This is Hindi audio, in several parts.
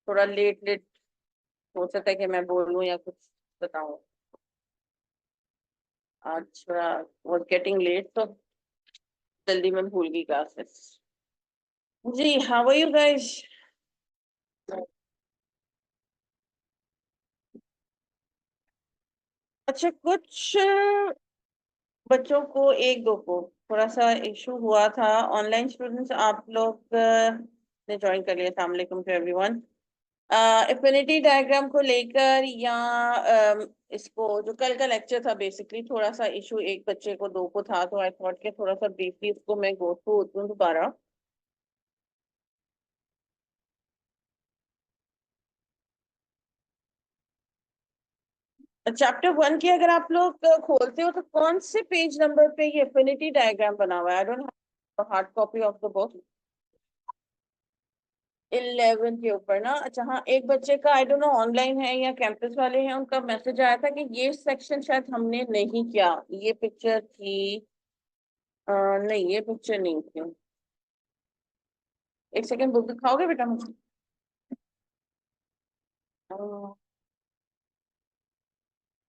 थोड़ा लेट लेट हो सकता है कि मैं बोलूं या कुछ बताऊं। अच्छा, वॉज गेटिंग लेट तो जल्दी मैं भूल गई क्लासेस। जी, हाउ आर यू गाइस? अच्छा, कुछ बच्चों को, एक दो को थोड़ा सा इशू हुआ था। ऑनलाइन स्टूडेंट्स आप लोग ने ज्वाइन कर लिया। अस्सलाम वालेकुम टू एवरीवन। एफिनिटी डायग्राम को लेकर या इसको जो कल का लेक्चर था, बेसिकली थोड़ा सा इशू एक बच्चे को, दो को था, तो आई थॉट कि थोड़ा सा ब्रीफली इसको मैं गो थ्रू दूं दोबारा। चैप्टर वन की अगर आप लोग खोलते हो तो कौन से पेज नंबर पे ये एफिनिटी डायग्राम बना हुआ है? I don't have hard copy of the book. 11 के ऊपर ना? अच्छा, हाँ, एक बच्चे का आई डोंट नो ऑनलाइन है या कैंपस वाले हैं, उनका मैसेज आया था कि ये सेक्शन शायद हमने नहीं किया। ये पिक्चर थी, नहीं ये पिक्चर नहीं थी। एक सेकंड, बुक दिखाओगे बेटा मुझे? अ,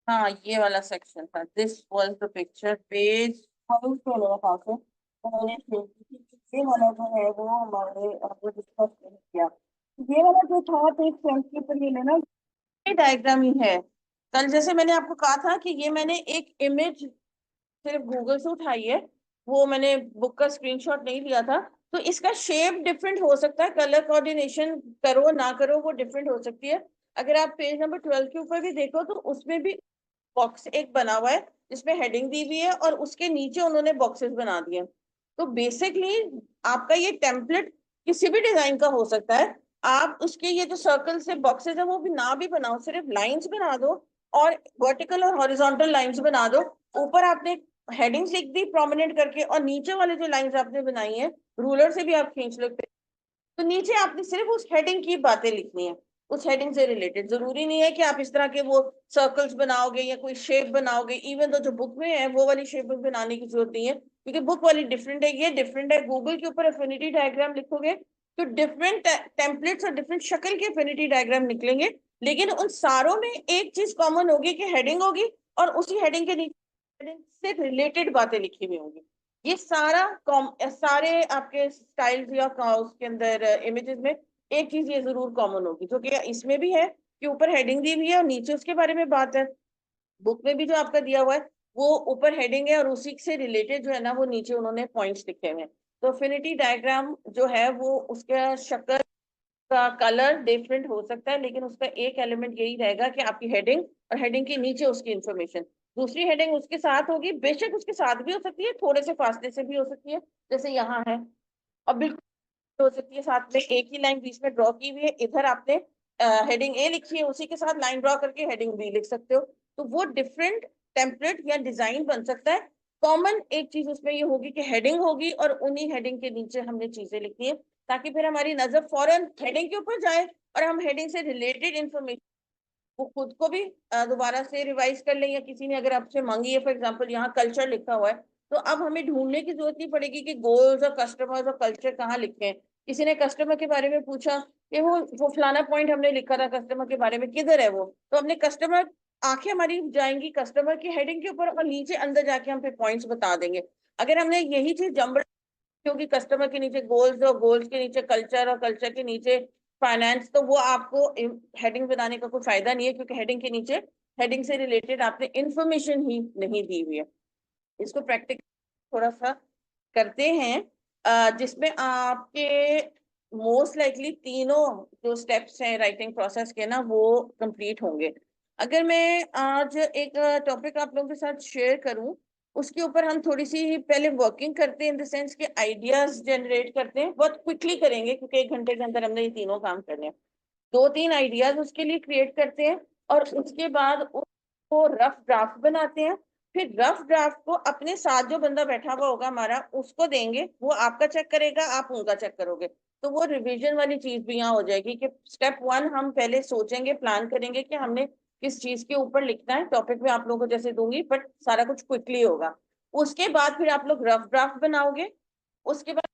हाँ, ये वाला सेक्शन था। This was the picture, page कौन से मेरे पास है, तो मैंने शेयर की थी। ये वाला जो है वो हमारे वो डिस्कस नहीं किया। ये वाला जो था पेज 20 पर, ये लेना, ये डायग्राम ही है। कल जैसे मैंने आपको कहा था कि ये मैंने एक इमेज सिर्फ गूगल से उठाई है, वो मैंने बुक का स्क्रीनशॉट नहीं लिया था। तो इसका शेप डिफरेंट हो सकता है, कलर कोऑर्डिनेशन करो ना करो वो डिफरेंट हो सकती है। अगर आप पेज नंबर 12 के ऊपर भी देखो तो उसमें भी बॉक्स एक बना हुआ है जिसमें हेडिंग दी हुई है और उसके नीचे उन्होंने बॉक्सेस बना दिए हैं। तो बेसिकली आपका ये टेम्पलेट किसी भी डिजाइन का हो सकता है। आप उसके ये जो सर्कल से बॉक्सेस है वो भी ना भी बनाओ, सिर्फ लाइंस बना दो और वर्टिकल और हॉरिजॉन्टल लाइंस बना दो। ऊपर आपने हेडिंग्स लिख दी प्रोमिनेंट करके, और नीचे वाले जो लाइंस आपने बनाई है रूलर से भी आप खींच सकते। तो नीचे आपने सिर्फ उस हेडिंग की बातें लिखनी है, उस हेडिंग से रिलेटेड। जरूरी नहीं है कि आप इस तरह के वो सर्कल्स बनाओगे या कोई शेप बनाओगे। इवन तो जो बुक में है वो वाली शेप बनाने की जरूरत नहीं है, क्योंकि बुक वाली डिफरेंट है, ये डिफरेंट है। गूगल के ऊपर एफिनिटी डायग्राम लिखोगे तो डिफरेंट टेम्पलेट्स और डिफरेंट शक्ल के एफिनिटी डायग्राम निकलेंगे। लेकिन उन सारों में एक चीज कॉमन होगी कि हेडिंग होगी, और उसी हेडिंग के नीचे हेडिंग से रिलेटेड बातें लिखी हुई होंगी। ये सारा सारे आपके स्टाइल्स या उसके अंदर इमेजेस में एक चीज ये जरूर कॉमन होगी, जो कि इसमें भी है कि ऊपर हेडिंग दी हुई है और नीचे उसके बारे में बात है। बुक में भी जो आपका दिया हुआ है वो ऊपर हेडिंग है और उसी से रिलेटेड जो है ना वो नीचे उन्होंने पॉइंट्स लिखे हुए हैं। तो अफिनिटी डायग्राम जो है वो उसका शक्ल का कलर डिफरेंट हो सकता है, लेकिन उसका एक एलिमेंट यही रहेगा कि आपकी हेडिंग और हेडिंग के नीचे उसकी इंफॉर्मेशन। दूसरी हेडिंग उसके साथ होगी, बेशक उसके साथ भी हो सकती है, थोड़े से फासले से भी हो सकती है, जैसे यहाँ है। और बिल्कुल हो सकती है साथ में एक ही लाइन बीच में ड्रॉ की हुई है, इधर आपने हेडिंग ए लिखी है, उसी के साथ लाइन ड्रॉ करके हेडिंग बी लिख सकते हो। तो वो डिफरेंट टेम्पलेट या डिजाइन बन सकता है। कॉमन एक चीज उसमें ये होगी कि हेडिंग होगी और उन्हीं हेडिंग के नीचे हमने चीजें लिखी है, ताकि फिर हमारी नजर फौरन हेडिंग के ऊपर जाए और हम हेडिंग से रिलेटेड इंफॉर्मेशन वो खुद को भी दोबारा से रिवाइज कर लें, या किसी ने अगर आपसे मांगी है, फॉर एग्जांपल यहाँ कल्चर लिखा हुआ है, तो अब हमें ढूंढने की जरूरत नहीं पड़ेगी कि गोल्स और कस्टमर्स और कल्चर कहाँ लिखे हैं। किसी ने कस्टमर के बारे में पूछा कि वो फलाना पॉइंट हमने लिखा था कस्टमर के बारे में, किधर है वो? तो अपने कस्टमर, आंखें हमारी जाएंगी कस्टमर की हेडिंग के ऊपर और नीचे अंदर जाके हम फिर पॉइंट्स बता देंगे। अगर हमने यही चीज जम्बल, क्योंकि कस्टमर के नीचे गोल्स और गोल्स के नीचे कल्चर और कल्चर के नीचे फाइनेंस, तो वो आपको हेडिंग बनाने का कोई फायदा नहीं है, क्योंकि हेडिंग के नीचे हेडिंग से रिलेटेड आपने इंफॉर्मेशन ही नहीं दी हुई है। इसको प्रैक्टिस थोड़ा सा करते हैं, जिसमें आपके मोस्ट लाइकली तीनों जो स्टेप्स हैं राइटिंग प्रोसेस के ना वो कंप्लीट होंगे। अगर मैं आज एक टॉपिक आप लोगों के साथ शेयर करूं, उसके ऊपर हम थोड़ी सी पहले वर्किंग करते हैं, इन द सेंस के आइडियाज जनरेट करते हैं। बहुत क्विकली करेंगे क्योंकि 1 घंटे के अंदर हमने ये तीनों काम करने हैं। दो तीन आइडियाज उसके लिए क्रिएट करते हैं और उसके बाद उसको रफ ड्राफ्ट बनाते हैं। फिर रफ ड्राफ्ट को अपने साथ जो बंदा बैठा हुआ होगा हमारा उसको देंगे, वो आपका चेक करेगा, आप उनका चेक करोगे। तो वो रिवीजन वाली चीज भी यहाँ हो जाएगी कि स्टेप वन हम पहले सोचेंगे, प्लान करेंगे कि हमने किस चीज के ऊपर लिखना है। टॉपिक में आप लोगों को जैसे दूंगी, बट सारा कुछ क्विकली होगा। उसके बाद फिर आप लोग रफ ड्राफ्ट बनाओगे। उसके बाद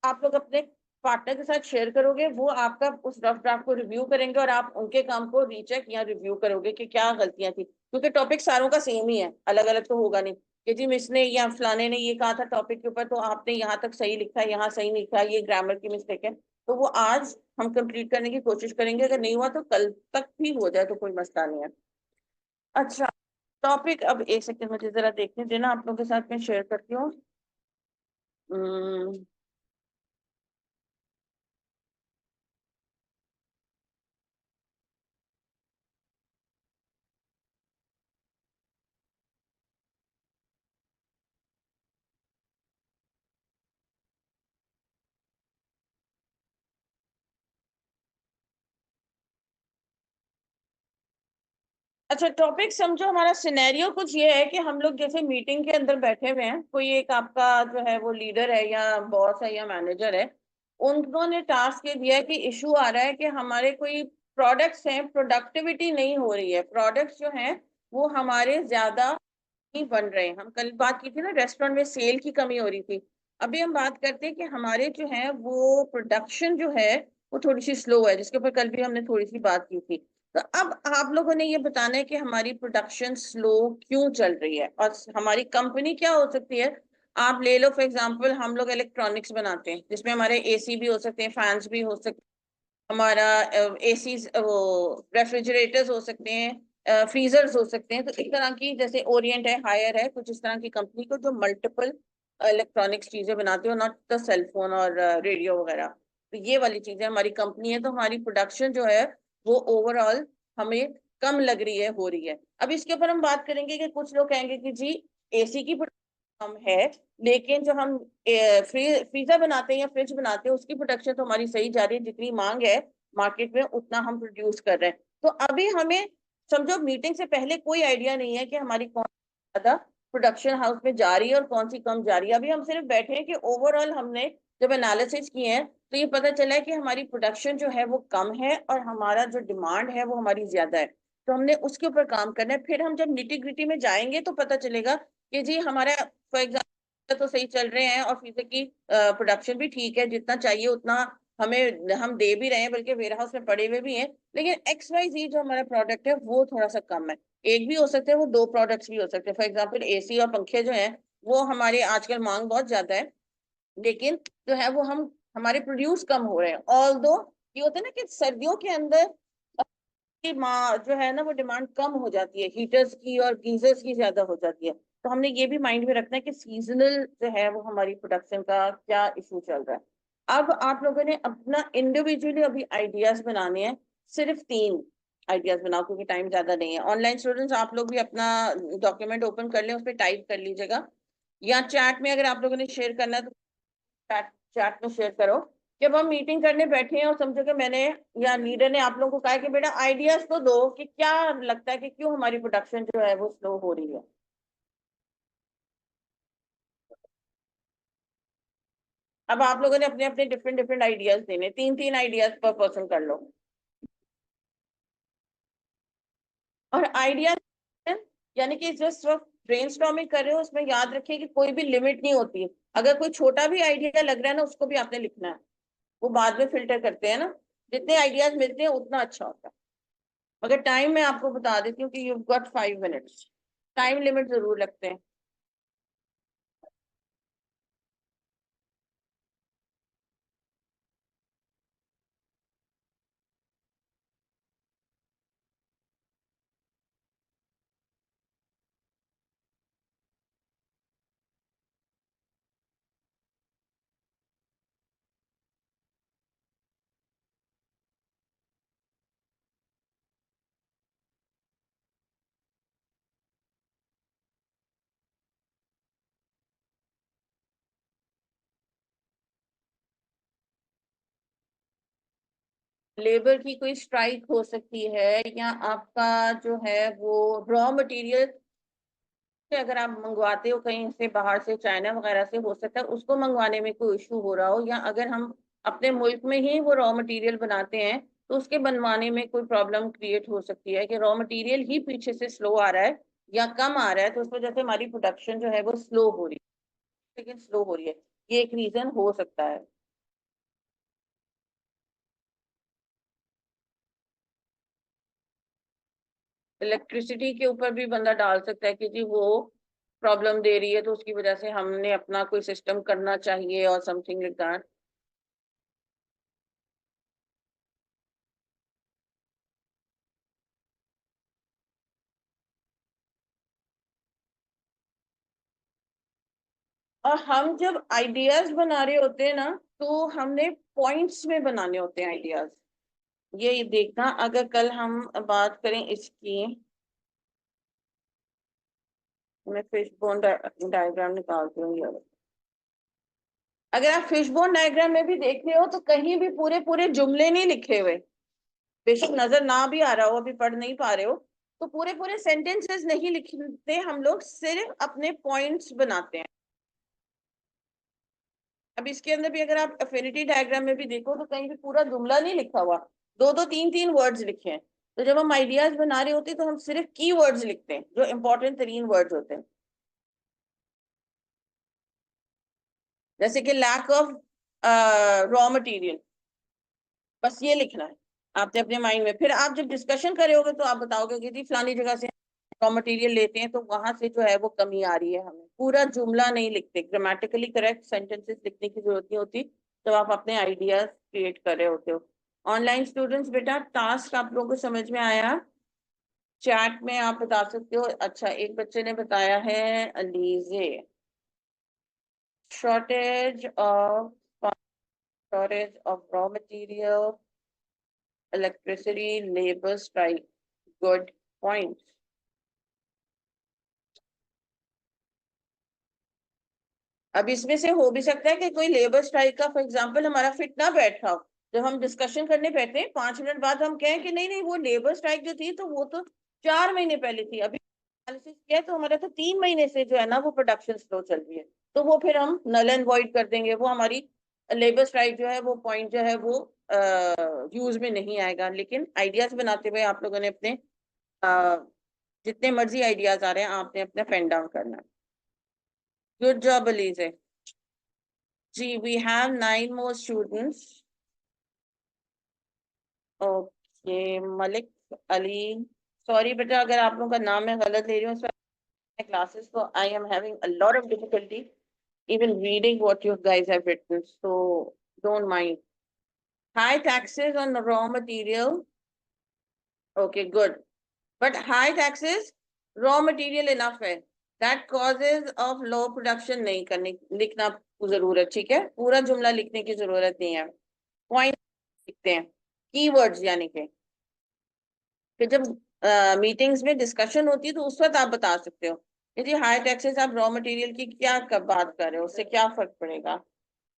आप लोग अपने पार्टनर के साथ शेयर करोगे, वो आपका उस रफ ड्राफ्ट को रिव्यू करेंगे और आप उनके काम को रीचेक या रिव्यू करोगे कि क्या गलतियां थी, क्योंकि टॉपिक सारों का सेम ही है, अलग अलग तो होगा नहीं कि जी मिस ने या फलाने ने ये कहा था टॉपिक के ऊपर तो आपने यहाँ तक सही लिखा है, यहाँ सही नहीं लिखा, ये ग्रामर की मिस्टेक है। तो वो आज हम कंप्लीट करने की कोशिश करेंगे, अगर नहीं हुआ तो कल तक भी हो जाए तो कोई मसला नहीं है। अच्छा, टॉपिक अब एक सेकंड मुझे जरा देखने देना, आप लोगों के साथ मैं शेयर करती हूँ। अच्छा, टॉपिक समझो, हमारा सिनेरियो कुछ ये है कि हम लोग जैसे मीटिंग के अंदर बैठे हुए हैं, कोई एक आपका जो है वो लीडर है या बॉस है या मैनेजर है, उन्होंने टास्क ये दिया है कि इशू आ रहा है कि हमारे कोई प्रोडक्ट्स हैं, प्रोडक्टिविटी नहीं हो रही है, प्रोडक्ट्स जो हैं वो हमारे ज्यादा नहीं बन रहे हैं। हम कल बात की थी ना, रेस्टोरेंट में सेल की कमी हो रही थी। अभी हम बात करते हैं कि हमारे जो है वो प्रोडक्शन जो है वो थोड़ी सी स्लो है, जिसके ऊपर कल भी हमने थोड़ी सी बात की थी। तो अब आप लोगों ने ये बताना है कि हमारी प्रोडक्शन स्लो क्यों चल रही है और हमारी कंपनी क्या हो सकती है। आप ले लो फॉर एग्जांपल, हम लोग इलेक्ट्रॉनिक्स बनाते हैं जिसमें हमारे एसी भी हो सकते हैं, फैंस भी हो सकते हैं, हमारा एसी वो रेफ्रिजरेटर्स हो सकते हैं, फ्रीजर्स हो सकते हैं। तो एक तरह की जैसे ओरिएंट है, हायर है, कुछ इस तरह की कंपनी को जो मल्टीपल इलेक्ट्रॉनिक्स चीजें बनाती हो, नॉट द सेल फोन और रेडियो वगैरह। तो ये वाली चीजें हमारी कंपनी है, तो हमारी प्रोडक्शन जो है वो ओवरऑल हमें कम लग रही है, हो रही है। अब इसके ऊपर हम बात करेंगे कि कुछ लोग कहेंगे कि जी एसी की कम है, लेकिन जो हम फ्रीजर बनाते हैं या फ्रिज बनाते हैं उसकी प्रोडक्शन तो हमारी सही जा रही है, जितनी मांग है मार्केट में उतना हम प्रोड्यूस कर रहे हैं। तो अभी हमें समझो मीटिंग से पहले कोई आइडिया नहीं है कि हमारी कौन ज्यादा प्रोडक्शन हाउस में जा रही है और कौन सी कम जा रही है। अभी हम सिर्फ बैठे हैं कि ओवरऑल हमने जब एनालिसिस किए हैं तो ये पता चला है कि हमारी प्रोडक्शन जो है वो कम है और हमारा जो डिमांड है वो हमारी ज्यादा है। तो हमने उसके ऊपर काम करना है। फिर हम जब निटी ग्रिटी में जाएंगे तो पता चलेगा कि जी हमारा फॉर एग्जाम्पल तो सही चल रहे हैं और फ्रीजर की प्रोडक्शन भी ठीक है, जितना चाहिए उतना हमें हम दे भी रहे हैं, बल्कि वेयर हाउस में पड़े हुए भी हैं। लेकिन एक्स वाई जी जो हमारा प्रोडक्ट है वो थोड़ा सा कम है। एक भी हो सकता है, वो दो प्रोडक्ट्स भी हो सकते हैं। फॉर एग्जाम्पल एसी और पंखे जो हैं वो हमारे आजकल मांग बहुत ज्यादा है, लेकिन जो है वो हम हमारे प्रोड्यूस कम हो रहे हैं। ऑल दो ये होता है ना कि सर्दियों के अंदर की जो है ना वो डिमांड कम हो जाती है, हीटर्स की और गीजर्स की ज्यादा हो जाती है। तो हमने ये भी माइंड में रखना है कि सीजनल जो है वो हमारी प्रोडक्शन का क्या इशू चल रहा है। अब आप लोगों ने अपना इंडिविजुअली अभी आइडियाज बनाने हैं, सिर्फ 3 आइडियाज बनाओ क्योंकि टाइम ज्यादा नहीं है। ऑनलाइन स्टूडेंट्स आप लोग भी अपना डॉक्यूमेंट ओपन कर लें, उस पर टाइप कर लीजिएगा, या चैट में अगर आप लोगों ने शेयर करना है तो चैट चैट में शेयर करो। जब हम मीटिंग करने बैठे हैं और समझो कि मैंने या लीडर ने आप लोगों को कहा कि बेटा आइडियाज तो दो कि क्या लगता है कि क्यों हमारी प्रोडक्शन जो है वो स्लो हो रही है। अब आप लोगों ने अपने अपने डिफरेंट डिफरेंट आइडियाज देने, 3 3 आइडियाज पर पर्सन कर लो। और आइडिया यानी कि जस्ट सिर्फ ब्रेनस्टॉर्मिंग कर रहे हो, उसमें याद रखिए कि कोई भी लिमिट नहीं होती। अगर कोई छोटा भी आइडिया लग रहा है ना उसको भी आपने लिखना है, वो बाद में फिल्टर करते हैं ना, जितने आइडियाज मिलते हैं उतना अच्छा होता है। मगर टाइम मैं आपको बता देती हूँ कि you got 5 minutes, time limit जरूर लगते हैं। लेबर की कोई स्ट्राइक हो सकती है, या आपका जो है वो रॉ मटेरियल अगर आप मंगवाते हो कहीं से बाहर से, चाइना वगैरह से, हो सकता है उसको मंगवाने में कोई इशू हो रहा हो, या अगर हम अपने मुल्क में ही वो रॉ मटेरियल बनाते हैं तो उसके बनवाने में कोई प्रॉब्लम क्रिएट हो सकती है कि रॉ मटेरियल ही पीछे से स्लो आ रहा है या कम आ रहा है, तो उस वजह से हमारी प्रोडक्शन जो है वो स्लो हो रही है, लेकिन स्लो हो रही है। ये एक रीजन हो सकता है। इलेक्ट्रिसिटी के ऊपर भी बंदा डाल सकता है कि जी वो प्रॉब्लम दे रही है तो उसकी वजह से हमने अपना कोई सिस्टम करना चाहिए और समथिंग लाइक दैट। और हम जब आइडियाज बना रहे होते हैं ना तो हमने पॉइंट्स में बनाने होते हैं आइडियाज। ये देखना, अगर कल हम बात करें इसकी, मैं फिश बोन डायग्राम निकालती हूँ ये। अगर आप फिश बोन डायग्राम में भी देख रहे हो तो कहीं भी पूरे पूरे जुमले नहीं लिखे हुए, बेशक नजर ना भी आ रहा हो, अभी पढ़ नहीं पा रहे हो तो पूरे पूरे सेंटेंसेस नहीं लिखते हम लोग, सिर्फ अपने पॉइंट्स बनाते हैं। अब इसके अंदर भी अगर आप एफिनिटी डायग्राम में भी देखो तो कहीं भी पूरा जुमला नहीं लिखा हुआ, दो दो तीन तीन वर्ड्स लिखे हैं। तो जब हम आइडियाज बना रहे होते हैं तो हम सिर्फ की वर्ड्स लिखते हैं जो इंपॉर्टेंट तरीन वर्ड्स होते हैं, जैसे कि लैक ऑफ रॉ मटेरियल, बस ये लिखना है आपने अपने माइंड में। फिर आप जब डिस्कशन करे होगे तो आप बताओगे कि जी फलानी जगह से रॉ मटेरियल लेते हैं तो वहां से जो है वो कमी आ रही है। हमें पूरा जुमला नहीं लिखते, ग्रामेटिकली करेक्ट सेंटेंसेस लिखने की जरूरत नहीं होती जब आप अपने आइडियाज क्रिएट कर रहे होते हो। ऑनलाइन स्टूडेंट्स, बेटा टास्क आप लोगों को समझ में आया? चैट में आप बता सकते हो। अच्छा, एक बच्चे ने बताया है Alizeh, shortage of shortage of raw material, electricity, labour strike, good point. अब इसमें से हो भी सकता है कि कोई लेबर स्ट्राइक का फॉर एग्जांपल हमारा फिट ना बैठा हो, जब हम डिस्कशन करने बैठे हैं 5 मिनट बाद हम कहें कि नहीं नहीं वो लेबर स्ट्राइक जो थी तो वो तो 4 महीने पहले थी, अभी एनालिसिस किया तो हमारा तो 3 महीने से जो है ना वो प्रोडक्शन स्लो चल रही है। तो वो फिर हम नल एंड वॉइड कर देंगे, वो हमारी लेबर स्ट्राइक जो है वो पॉइंट जो है वो यूज में नहीं आएगा। लेकिन आइडियाज बनाते हुए आप लोगों ने अपने जितने मर्जी आइडियाज आ रहे हैं आपने अपना पेन डाउन करना है। Good job Alizeh ji. We have 9 more students। Okay, Malik Ali, sorry बेटा अगर आप लोगों का नाम मैं गलत ले रही हूँ क्लासेस, तो I am having a lot of difficulty even reading what you guys have written, so don't mind. High taxes on raw material, okay good, but high taxes raw material enough है, that causes of low production नहीं करने लिखना जरूरत, ठीक है? पूरा जुमला लिखने की जरूरत नहीं है, पॉइंट लिखते हैं, कीवर्ड्स यानी कि फिर जब मीटिंग्स में डिस्कशन होती है तो उस वक्त आप बता सकते हो कि जी हाई टैक्सेस आप रॉ मटेरियल की क्या कब बात कर रहे हो, उससे क्या फर्क पड़ेगा।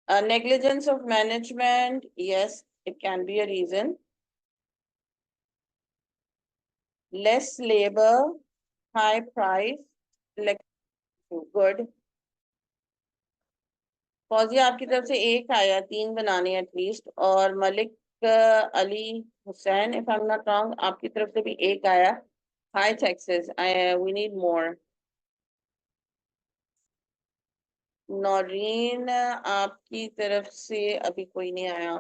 negligence of management, yes, it can be a reason. Less labor, high price, like good. Fauzia आपकी तरफ से एक आया, 3 बनाने एटलीस्ट, और Malik Ali Hussain if I am not wrong आपकी तरफ से भी एक आया। High taxes, we need more. Naureen आपकी तरफ से अभी कोई नहीं आया।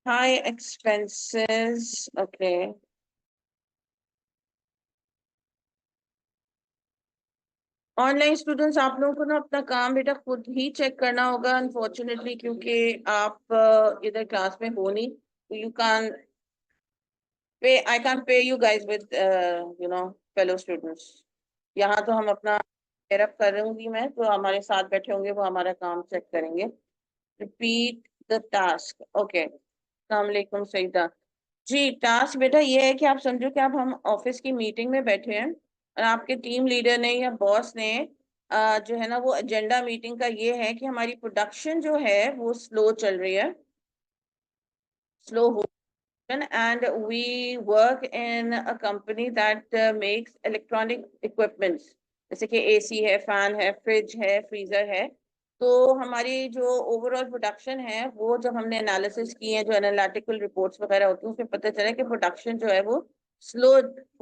High expenses, okay. Online students आप लोगों को ना अपना काम बेटा खुद ही चेक करना होगा अनफॉर्चुनेटली, क्योंकि आप इधर क्लास में हो नहीं, तो you can pay, I can pay you guys with you know fellow students. यहाँ तो हम अपना पेयरअप करूंगी मैं, तो हमारे साथ बैठे होंगे वो हमारा काम चेक करेंगे। Repeat the task, okay. अस्सलाम वालेकुम सईदा जी। टास्क बेटा ये है कि आप समझो कि आप हम ऑफिस की मीटिंग में बैठे हैं और आपके टीम लीडर ने या बॉस ने जो है ना वो एजेंडा मीटिंग का ये है कि हमारी प्रोडक्शन जो है वो स्लो चल रही है, स्लो हो, and we work in a company that makes electronic equipments, जैसे कि एसी है, फैन है, फ्रिज है, फ्रीजर है। तो हमारी जो ओवरऑल प्रोडक्शन है वो जब हमने एनालिसिस की है, जो एनालिटिकल रिपोर्ट्स वगैरह होती हैं, उसमें पता चला कि प्रोडक्शन जो है वो स्लो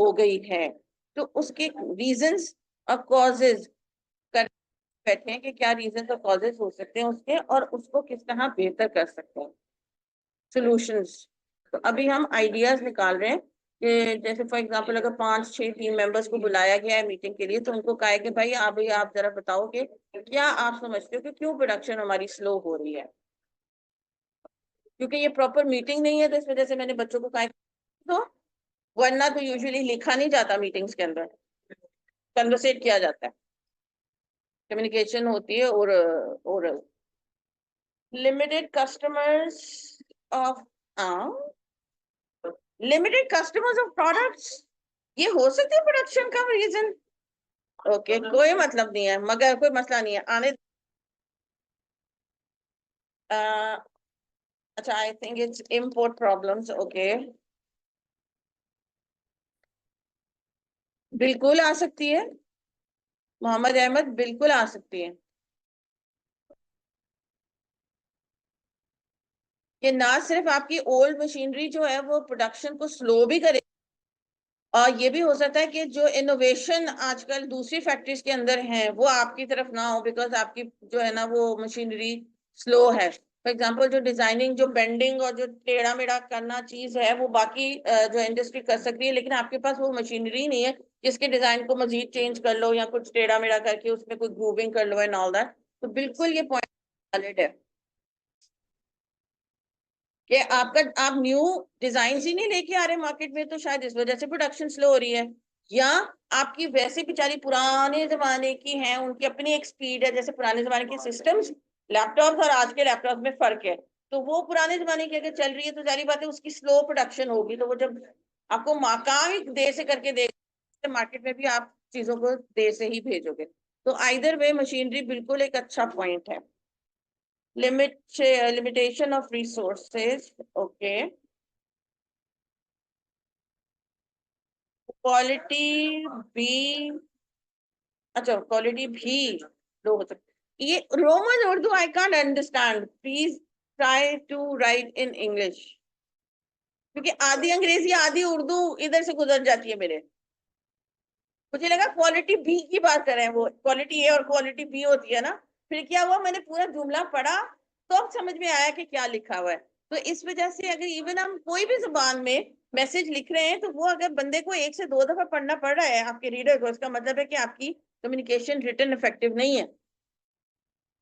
हो गई है। तो उसके रीजंस और कॉजेज बैठे हैं कि क्या रीजन और कॉजेस हो सकते हैं उसके, और उसको किस तरह बेहतर कर सकते हैं, सॉल्यूशंस। तो अभी हम आइडियाज निकाल रहे हैं कि जैसे फॉर एग्जांपल अगर 5-6 टीम मेंबर्स को बुलाया गया है मीटिंग के लिए, तो उनको कहा है कि भाई आप जरा बताओ कि क्या आप समझते हो कि क्यों प्रोडक्शन हमारी स्लो हो रही है। क्योंकि ये प्रॉपर मीटिंग नहीं है, तो इस वजह से मैंने बच्चों को कहा तो, वरना तो यूजुअली लिखा नहीं जाता मीटिंग्स के अंदर, कन्वर्सेट किया जाता है, कम्युनिकेशन होती है। और limited customers of limited customers of products, ये हो सकती है प्रोडक्शन का रीजन। ओके कोई मतलब नहीं है, मगर कोई मसला नहीं है आने। अच्छा, I think it's import problems. Okay, बिल्कुल आ सकती है मोहम्मद अहमद, बिल्कुल आ सकती है। ये ना सिर्फ आपकी ओल्ड मशीनरी जो है वो प्रोडक्शन को स्लो भी करे, और ये भी हो सकता है कि जो इनोवेशन आजकल दूसरी फैक्ट्रीज के अंदर है वो आपकी तरफ ना हो, बिकॉज आपकी जो है ना वो मशीनरी स्लो है। फॉर एग्जांपल जो डिजाइनिंग, जो बेंडिंग और जो टेढ़ा मेढ़ा करना चीज है वो बाकी जो इंडस्ट्री कर सकती है, लेकिन आपके पास वो मशीनरी नहीं है जिसके डिजाइन को मजीद चेंज कर लो या कुछ टेढ़ा मेढ़ा करके उसमें कोई ग्रूविंग कर लो एंड ऑल दैट। तो बिल्कुल ये पॉइंट वैलिड है कि आपका आप न्यू डिजाइन ही नहीं लेके आ रहे मार्केट में, तो शायद इस वजह से प्रोडक्शन स्लो हो रही है। या आपकी वैसे बेचारी पुराने जमाने की हैं, उनकी अपनी एक स्पीड है, जैसे पुराने जमाने के सिस्टम्स लैपटॉप्स और आज के लैपटॉप में फर्क है। तो वो पुराने जमाने की अगर चल रही है तो जारी बात है उसकी स्लो प्रोडक्शन होगी, तो वो जब आपको काम देर से करके देगा, मार्केट में भी आप चीजों को देर से ही भेजोगे। तो आइदर वे मशीनरी बिल्कुल एक अच्छा पॉइंट है। Limitation of resources. Okay. Quality भी, अच्छा क्वालिटी भी लो हो सकती। ये roman Urdu I can't understand, please try to write in English, क्योंकि आधी अंग्रेजी आधी उर्दू इधर से गुजर जाती है मेरे। मुझे लगा क्वालिटी बी की बात कर रहे हैं, वो क्वालिटी ए और क्वालिटी बी होती है ना। फिर क्या हुआ, मैंने पूरा जुमला पढ़ा तो अब समझ में आया कि क्या लिखा हुआ है। तो इस वजह से अगर इवन हम कोई भी जुबान में मैसेज लिख रहे हैं, तो वो अगर बंदे को 1 से 2 दफा पढ़ना पड़ रहा है आपके रीडर को, इसका मतलब है कि आपकी कम्युनिकेशन रिटन इफेक्टिव नहीं है,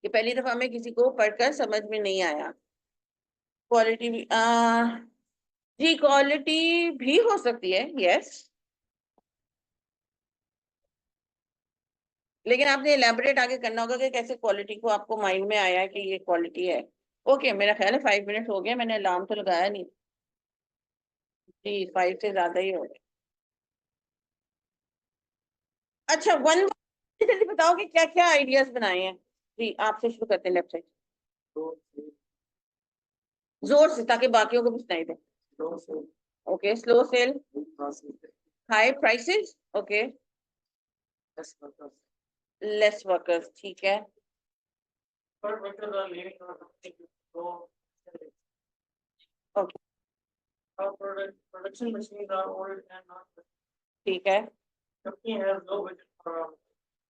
कि पहली दफा में किसी को पढ़कर समझ में नहीं आया। क्वालिटी भी जी क्वालिटी भी हो सकती है, यस। लेकिन आपने इलेबोरेट आगे करना होगा कि कैसे क्वालिटी को आपको माइंड में आया है कि ये क्वालिटी है। ओके, मेरा ख्याल है 5 मिनट हो गया, मैंने अलार्म तो लगाया नहीं। जी 5 से ज्यादा ही हो गया। अच्छा, जल्दी बताओ कि क्या क्या आइडियाज बनाए हैं। जी आपसे शुरू करते हैं, लेफ्ट साइड। जोर से, ताकि बाकियों को भी सुनाई दे। Okay, slow sale, high prices, okay, less workers, ठीक है। ओके, प्रोडक्शन मशीन ठीक है।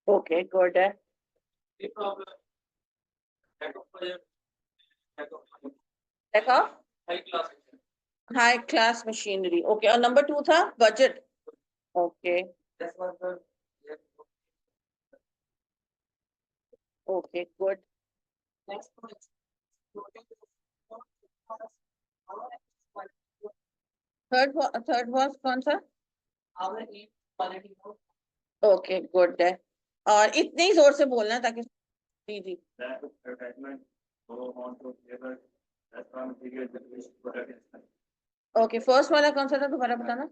ओके गुड है। देखा, हाई क्लास मशीनरी, ओके। और नंबर 2 था budget. Okay okay good. Third was कौन सा? ओके गुड है। और इतने ही जोर से बोलना ताकि, जी जी। ओके, फर्स्ट वाला कौन सा था दोबारा बताना?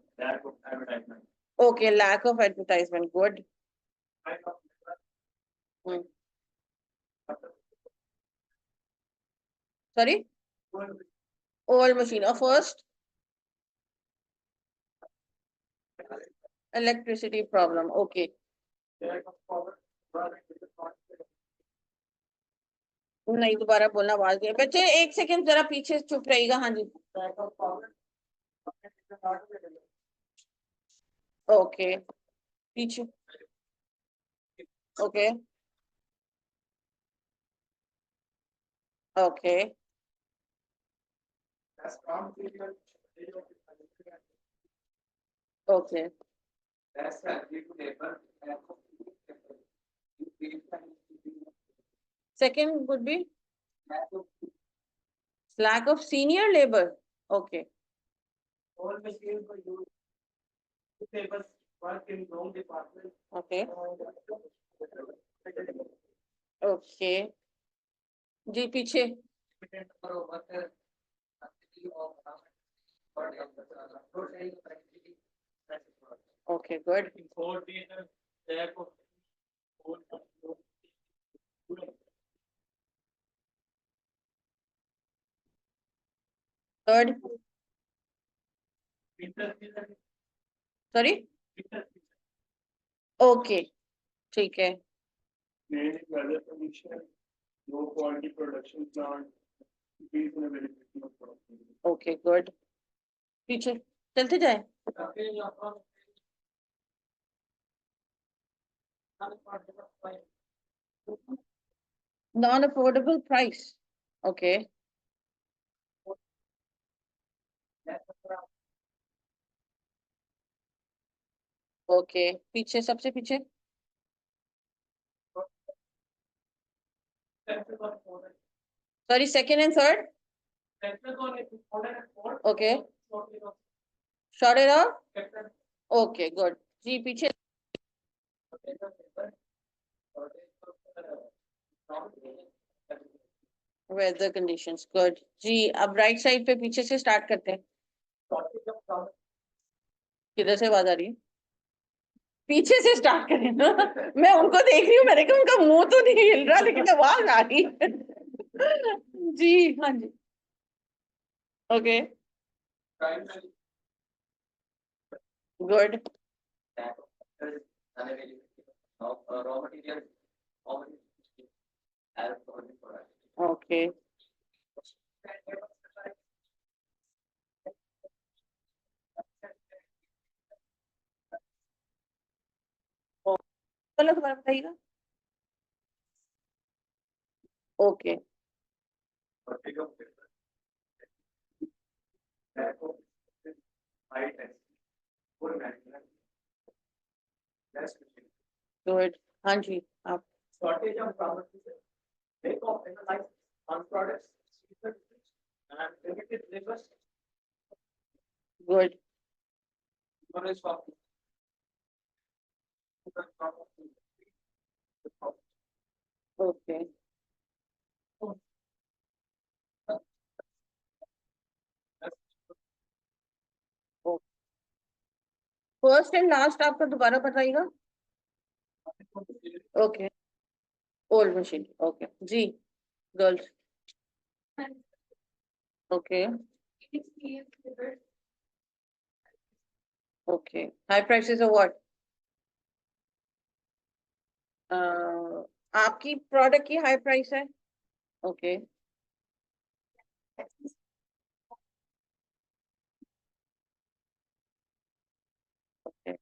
Okay, lack of advertisement, good. Sorry, old machine. और फर्स्ट इलेक्ट्रिसिटी प्रॉब्लम, ओके। नहीं, दोबारा बोलना, आवाज नहीं। बच्चे 1 सेकंड जरा पीछे चुप रहिएगा। हाँ जी। ओके, पीछे, okay. Okay. Okay. Second would be lack of senior labor. Okay. Okay. Okay. जी पीछे. Okay, good. Third. Sorry. Okay. ठीक है. Weather condition, low quality production plant, increase in availability of product. Okay, good. पीछे चलते जाए. Non-affordable price. Okay. Okay. पीछे सबसे पीछे. Sorry, second and third. Okay. Short it out. Okay, good. जी पीछे. Weather conditions. Good. जी अब राइट साइड पे पीछे से स्टार्ट करते हैं. किधर से आवाज आ रही है? पीछे से स्टार्ट करें ना. मैं उनको देख रही हूँ, मैंने कहा उनका मुंह तो नहीं हिल रहा लेकिन आवाज आ रही है. जी हाँ जी. Okay good. ओके चलो दोबारा बताइएगा. Okay good. हाँ जी आप. Shortage of raw material, lack of analysis on products, and limited labor. Good. Okay first and last आपका दोबारा बताइएगा. Okay old machine. ओके जी girls. Okay okay high prices of what. आपकी प्रोडक्ट की हाई प्राइस है. Okay okay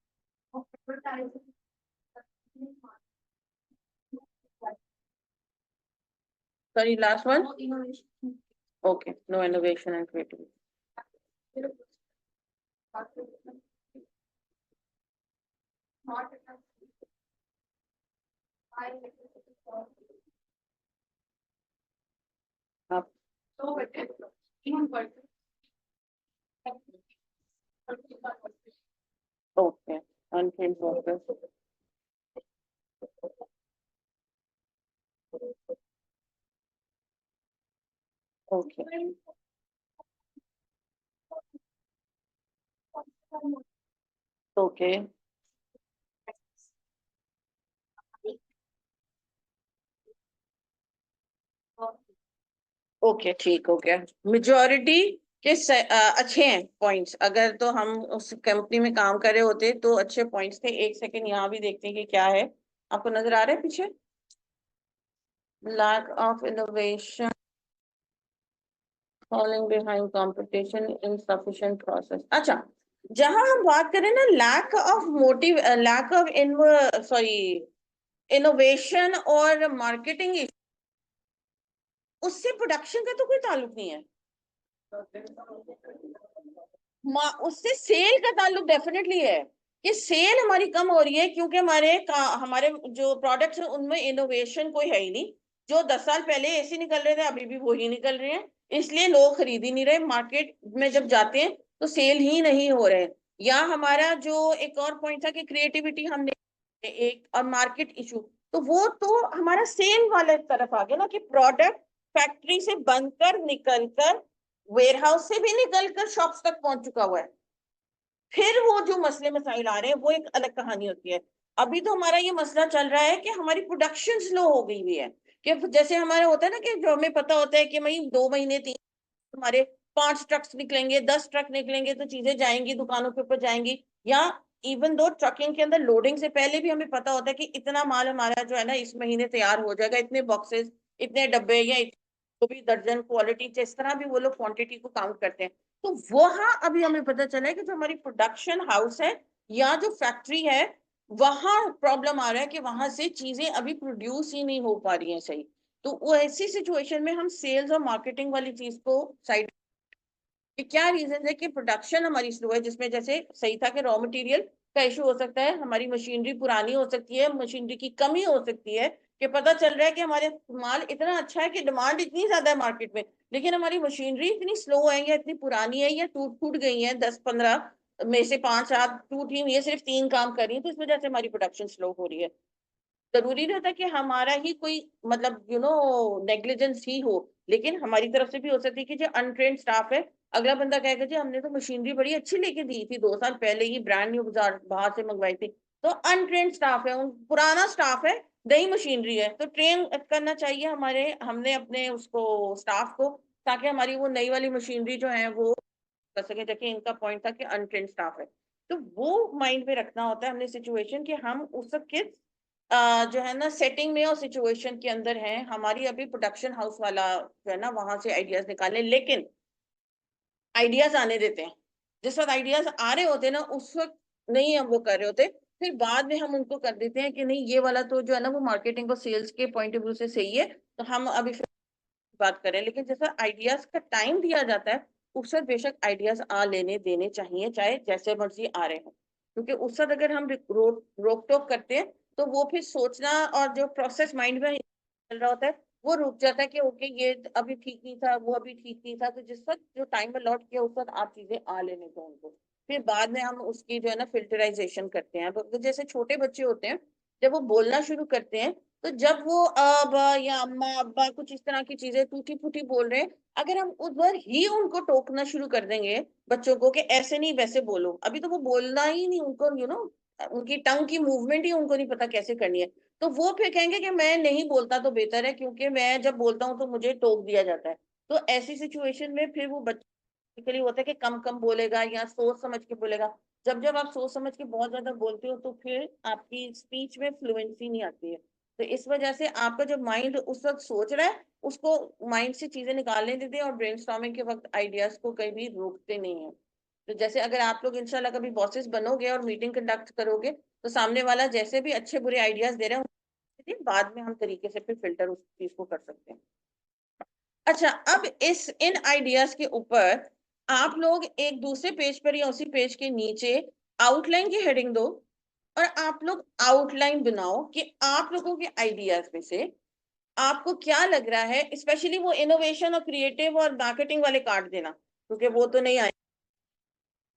sorry last one. Okay no innovation and creativity. आप. Okay unskilled workers. Okay okay okay ठीक हो गया. मेजोरिटी के अच्छे हैं पॉइंट्स. अगर तो हम उस कंपनी में काम कर रहे होते तो अच्छे पॉइंट्स थे. एक सेकंड यहाँ भी देखते हैं कि क्या है. आपको नजर आ रहा है पीछे. Lack of innovation, falling behind competition, insufficient process. अच्छा जहां हम बात करें ना lack of motive, lack of sorry innovation और मार्केटिंग उससे प्रोडक्शन का तो कोई ताल्लुक नहीं है, उससे सेल का ताल्लुक डेफिनेटली है कि सेल हमारी कम हो रही है क्योंकि हमारे जो प्रोडक्ट्स हैं उनमें इनोवेशन कोई है ही नहीं। जो 10 साल पहले ऐसे निकल रहे थे अभी भी वही निकल रहे हैं, इसलिए लोग खरीद ही नहीं रहे। मार्केट में जब जाते हैं तो सेल ही नहीं हो रहे। या हमारा जो एक और पॉइंट था कि क्रिएटिविटी हमने एक और मार्केट इशू, तो वो तो हमारा सेल वाले तरफ आ गया ना कि प्रोडक्ट फैक्ट्री से बनकर निकलकर वेयर हाउस से भी निकलकर शॉप्स तक पहुंच चुका हुआ है। फिर वो जो मसले मसाइल आ रहे हैं वो एक अलग कहानी होती है। अभी तो हमारा ये मसला चल रहा है कि हमारी प्रोडक्शन स्लो हो गई हुई है। कि जैसे हमारा होता है ना कि जो हमें पता होता है कि भाई 2 महीने 3 हमारे 5 ट्रक्स निकलेंगे, 10 ट्रक निकलेंगे तो चीजें जाएंगी दुकानों के ऊपर जाएंगी। या इवन दो ट्रकिंग के अंदर लोडिंग से पहले भी हमें पता होता है कि इतना माल हमारा जो है ना इस महीने तैयार हो जाएगा, इतने बॉक्सेस, इतने डब्बे या तो भी दर्जन क्वालिटी, जिस तरह भी वो लोग क्वांटिटी को काउंट करते हैं। तो वहां अभी हमें पता चला है कि जो हमारी प्रोडक्शन हाउस है या जो फैक्ट्री है वहां प्रॉब्लम आ रहा है कि वहां से चीजें अभी प्रोड्यूस ही नहीं हो पा रही हैं सही। तो वो ऐसी सिचुएशन में हम सेल्स और मार्केटिंग वाली चीज को साइड, कि क्या रीजन है कि प्रोडक्शन हमारी स्लो है, जिसमें जैसे सही था कि रॉ मटेरियल का इशू हो सकता है, हमारी मशीनरी पुरानी हो सकती है, मशीनरी की कमी हो सकती है कि पता चल रहा है कि हमारे माल इतना अच्छा है कि डिमांड इतनी ज्यादा है मार्केट में, लेकिन हमारी मशीनरी इतनी स्लो है या इतनी पुरानी है या टूट फूट गई है, 10-15 में से 5 8 टूटी हुई है, सिर्फ 3 काम कर रही है, तो इस वजह से हमारी प्रोडक्शन स्लो हो रही है। जरूरी नहीं होता कि हमारा ही कोई मतलब नेग्लिजेंस ही हो, लेकिन हमारी तरफ से भी हो सकती है कि जो अनट्रेन्ड स्टाफ है, अगला बंदा कहेगा जी हमने तो मशीनरी बड़ी अच्छी लेके दी थी 2 साल पहले ही, ब्रांड न्यू बाहर से मंगवाई थी। तो अनट्रेन्ड स्टाफ है, पुराना स्टाफ है, नई मशीनरी है, तो ट्रेन करना चाहिए हमने अपने उसको स्टाफ को, ताकि हमारी वो नई वाली मशीनरी जो है वो कर सके। जबकि इनका पॉइंट था कि अनट्रेन्ड स्टाफ है, तो वो माइंड में रखना होता है हमने सिचुएशन कि हम उस किस जो है ना सेटिंग में और सिचुएशन के अंदर है। हमारी अभी प्रोडक्शन हाउस वाला जो है ना वहां से आइडियाज निकाले, लेकिन आइडियाज आने देते हैं। जिस वक्त आइडियाज आ रहे होते हैं ना उस वक्त नहीं हम वो कर रहे होते, फिर बाद में हम उनको कर देते हैं कि नहीं ये वाला तो जो है ना वो मार्केटिंग और सेल्स के पॉइंट ऑफ व्यू से सही है, तो हम अभी फिर बात करें। लेकिन जैसा आइडियाज का टाइम दिया जाता है उस वक्त बेशक आइडियाज आ लेने देने चाहिए, चाहे जैसे मर्जी आ रहे हो, क्योंकि उस वक्त अगर हम रोक टोक करते हैं तो वो फिर सोचना और जो प्रोसेस माइंड में चल रहा होता है वो रुक जाता है कि ओके ये अभी ठीक नहीं था, वो अभी ठीक नहीं था। तो जिस वक्त जो टाइम अलॉट किया उस वक्त आप चीजें आ लेने दो उनको, फिर बाद में हम उसकी जो है ना फिल्टराइजेशन करते हैं। तो जैसे छोटे बच्चे होते हैं जब वो बोलना शुरू करते हैं, तो जब वो अब या अम्मा अब्बा कुछ इस तरह की चीजें टूटी फूटी बोल रहे हैं, अगर हम उधर ही उनको टोकना शुरू कर देंगे बच्चों को कि ऐसे नहीं वैसे बोलो, अभी तो वो बोलना ही नहीं उनको उनकी टंग की मूवमेंट ही उनको नहीं पता कैसे करनी है, तो वो फिर कहेंगे कि मैं नहीं बोलता तो बेहतर है क्योंकि मैं जब बोलता हूँ तो मुझे टोक दिया जाता है। तो ऐसी सिचुएशन में फिर वो बच्चे के लिए होता है कि कम कम बोलेगा या सोच समझ के बोलेगा। जब जब आप सोच समझ के बहुत ज्यादा बोलते हो तो फिर आपकी स्पीच में फ्लुएंसी नहीं आती है। तो इस वजह से आपका जो माइंड उस वक्त सोच रहा है उसको माइंड से चीजें निकालने देते हैं, और ब्रेनस्टॉर्मिंग के वक्त आइडियाज को कहीं भी रोकते नहीं है। तो जैसे अगर आप लोग इंशाल्लाह कभी बॉसेस बनोगे और मीटिंग कंडक्ट करोगे तो सामने वाला जैसे भी अच्छे बुरे आइडियाज दे रहे हैं बाद में हम तरीके से फिर फिल्टर उस चीज को कर सकते हैं। अच्छा, अब इस इन आइडियाज के ऊपर आप लोग एक दूसरे पेज पर या उसी पेज के नीचे आउटलाइन की हेडिंग दो, और आप लोग आउटलाइन बनाओ कि आप लोगों के आइडियाज में से आपको क्या लग रहा है। स्पेशली वो इनोवेशन और क्रिएटिव और मार्केटिंग वाले काट देना क्योंकि वो तो नहीं आए।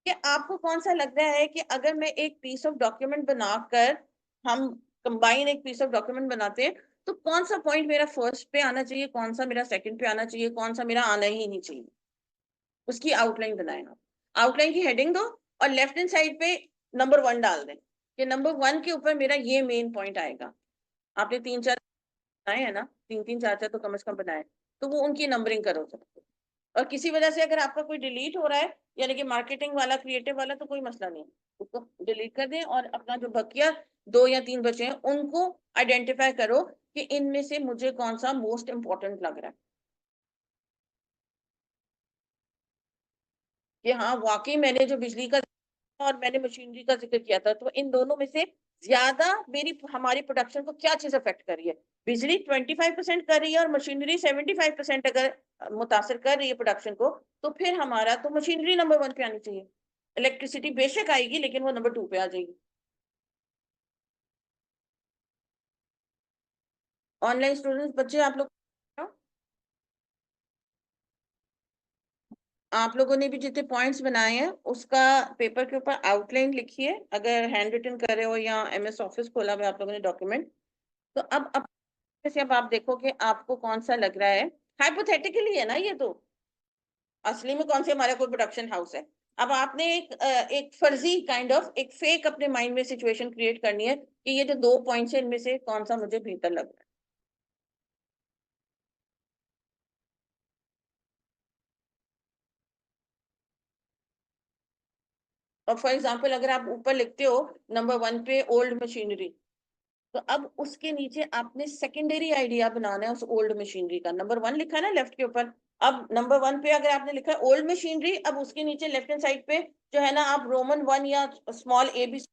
कि आपको कौन सा लग रहा है कि अगर मैं एक पीस ऑफ डॉक्यूमेंट बनाकर, हम कंबाइन एक पीस ऑफ डॉक्यूमेंट बनाते हैं, तो कौन सा पॉइंट मेरा फर्स्ट पे आना चाहिए, कौन सा मेरा सेकंड पे आना चाहिए, कौन सा मेरा आना ही नहीं चाहिए, उसकी आउटलाइन बनाए आप। आउटलाइन की हेडिंग दो और लेफ्ट हैंड साइड पे नंबर 1 डाल दें कि नंबर 1 के ऊपर मेरा ये मेन पॉइंट आएगा। आपने 3 4 बनाए है ना, 3 3 4 4 तो कम से कम बनाए, तो वो उनकी नंबरिंग करो सबको। और किसी वजह से अगर आपका कोई डिलीट हो रहा है यानी कि मार्केटिंग वाला क्रिएटिव वाला, तो कोई मसला नहीं, उसको डिलीट कर दें और अपना जो बकिया 2 या 3 बचे हैं उनको आइडेंटिफाई करो कि इनमें से मुझे कौन सा मोस्ट इंपॉर्टेंट लग रहा है, कि हाँ वाकई मैंने जो बिजली का और मैंने मशीनरी का जिक्र किया था, तो इन दोनों में से ज्यादा मेरी हमारी प्रोडक्शन को क्या चीज अफेक्ट कर रही है? बिजली 25% कर रही है और मशीनरी 75% अगर मुतासर कर रही है प्रोडक्शन को, तो फिर हमारा तो मशीनरी नंबर 1 पे आनी चाहिए। इलेक्ट्रिसिटी बेशक आएगी लेकिन वो नंबर 2 पे आ जाएगी। ऑनलाइन स्टूडेंट्स बच्चे आप लोगों ने भी जितने पॉइंट्स बनाए हैं उसका पेपर के ऊपर आउटलाइन लिखिए, अगर हैंड रिटन कर रहे हो या एमएस ऑफिस खोला हुआ है आप लोगों ने डॉक्यूमेंट। तो अब जैसे अब आप देखो कि आपको कौन सा लग रहा है। हाइपोथेटिकली है ना ये तो, असली में कौन से हमारा कोई प्रोडक्शन हाउस है। अब आपने एक फर्जी काइंड ऑफ एक फेक अपने माइंड में सिचुएशन क्रिएट करनी है कि ये जो 2 पॉइंट्स है इनमें से कौन सा मुझे बेहतर लग रहा है। और फॉर एग्जाम्पल अगर आप ऊपर लिखते हो नंबर 1 पे ओल्ड मशीनरी, तो अब उसके नीचे आपने सेकेंडरी आइडिया बनाना है उस ओल्ड मशीनरी का। नंबर 1 लिखा है ना लेफ्ट के ऊपर, अब नंबर 1 पे अगर आपने लिखा है ओल्ड मशीनरी, अब उसके नीचे लेफ्ट हैंड साइड पे जो है ना आप रोमन 1 या स्मॉल ए बी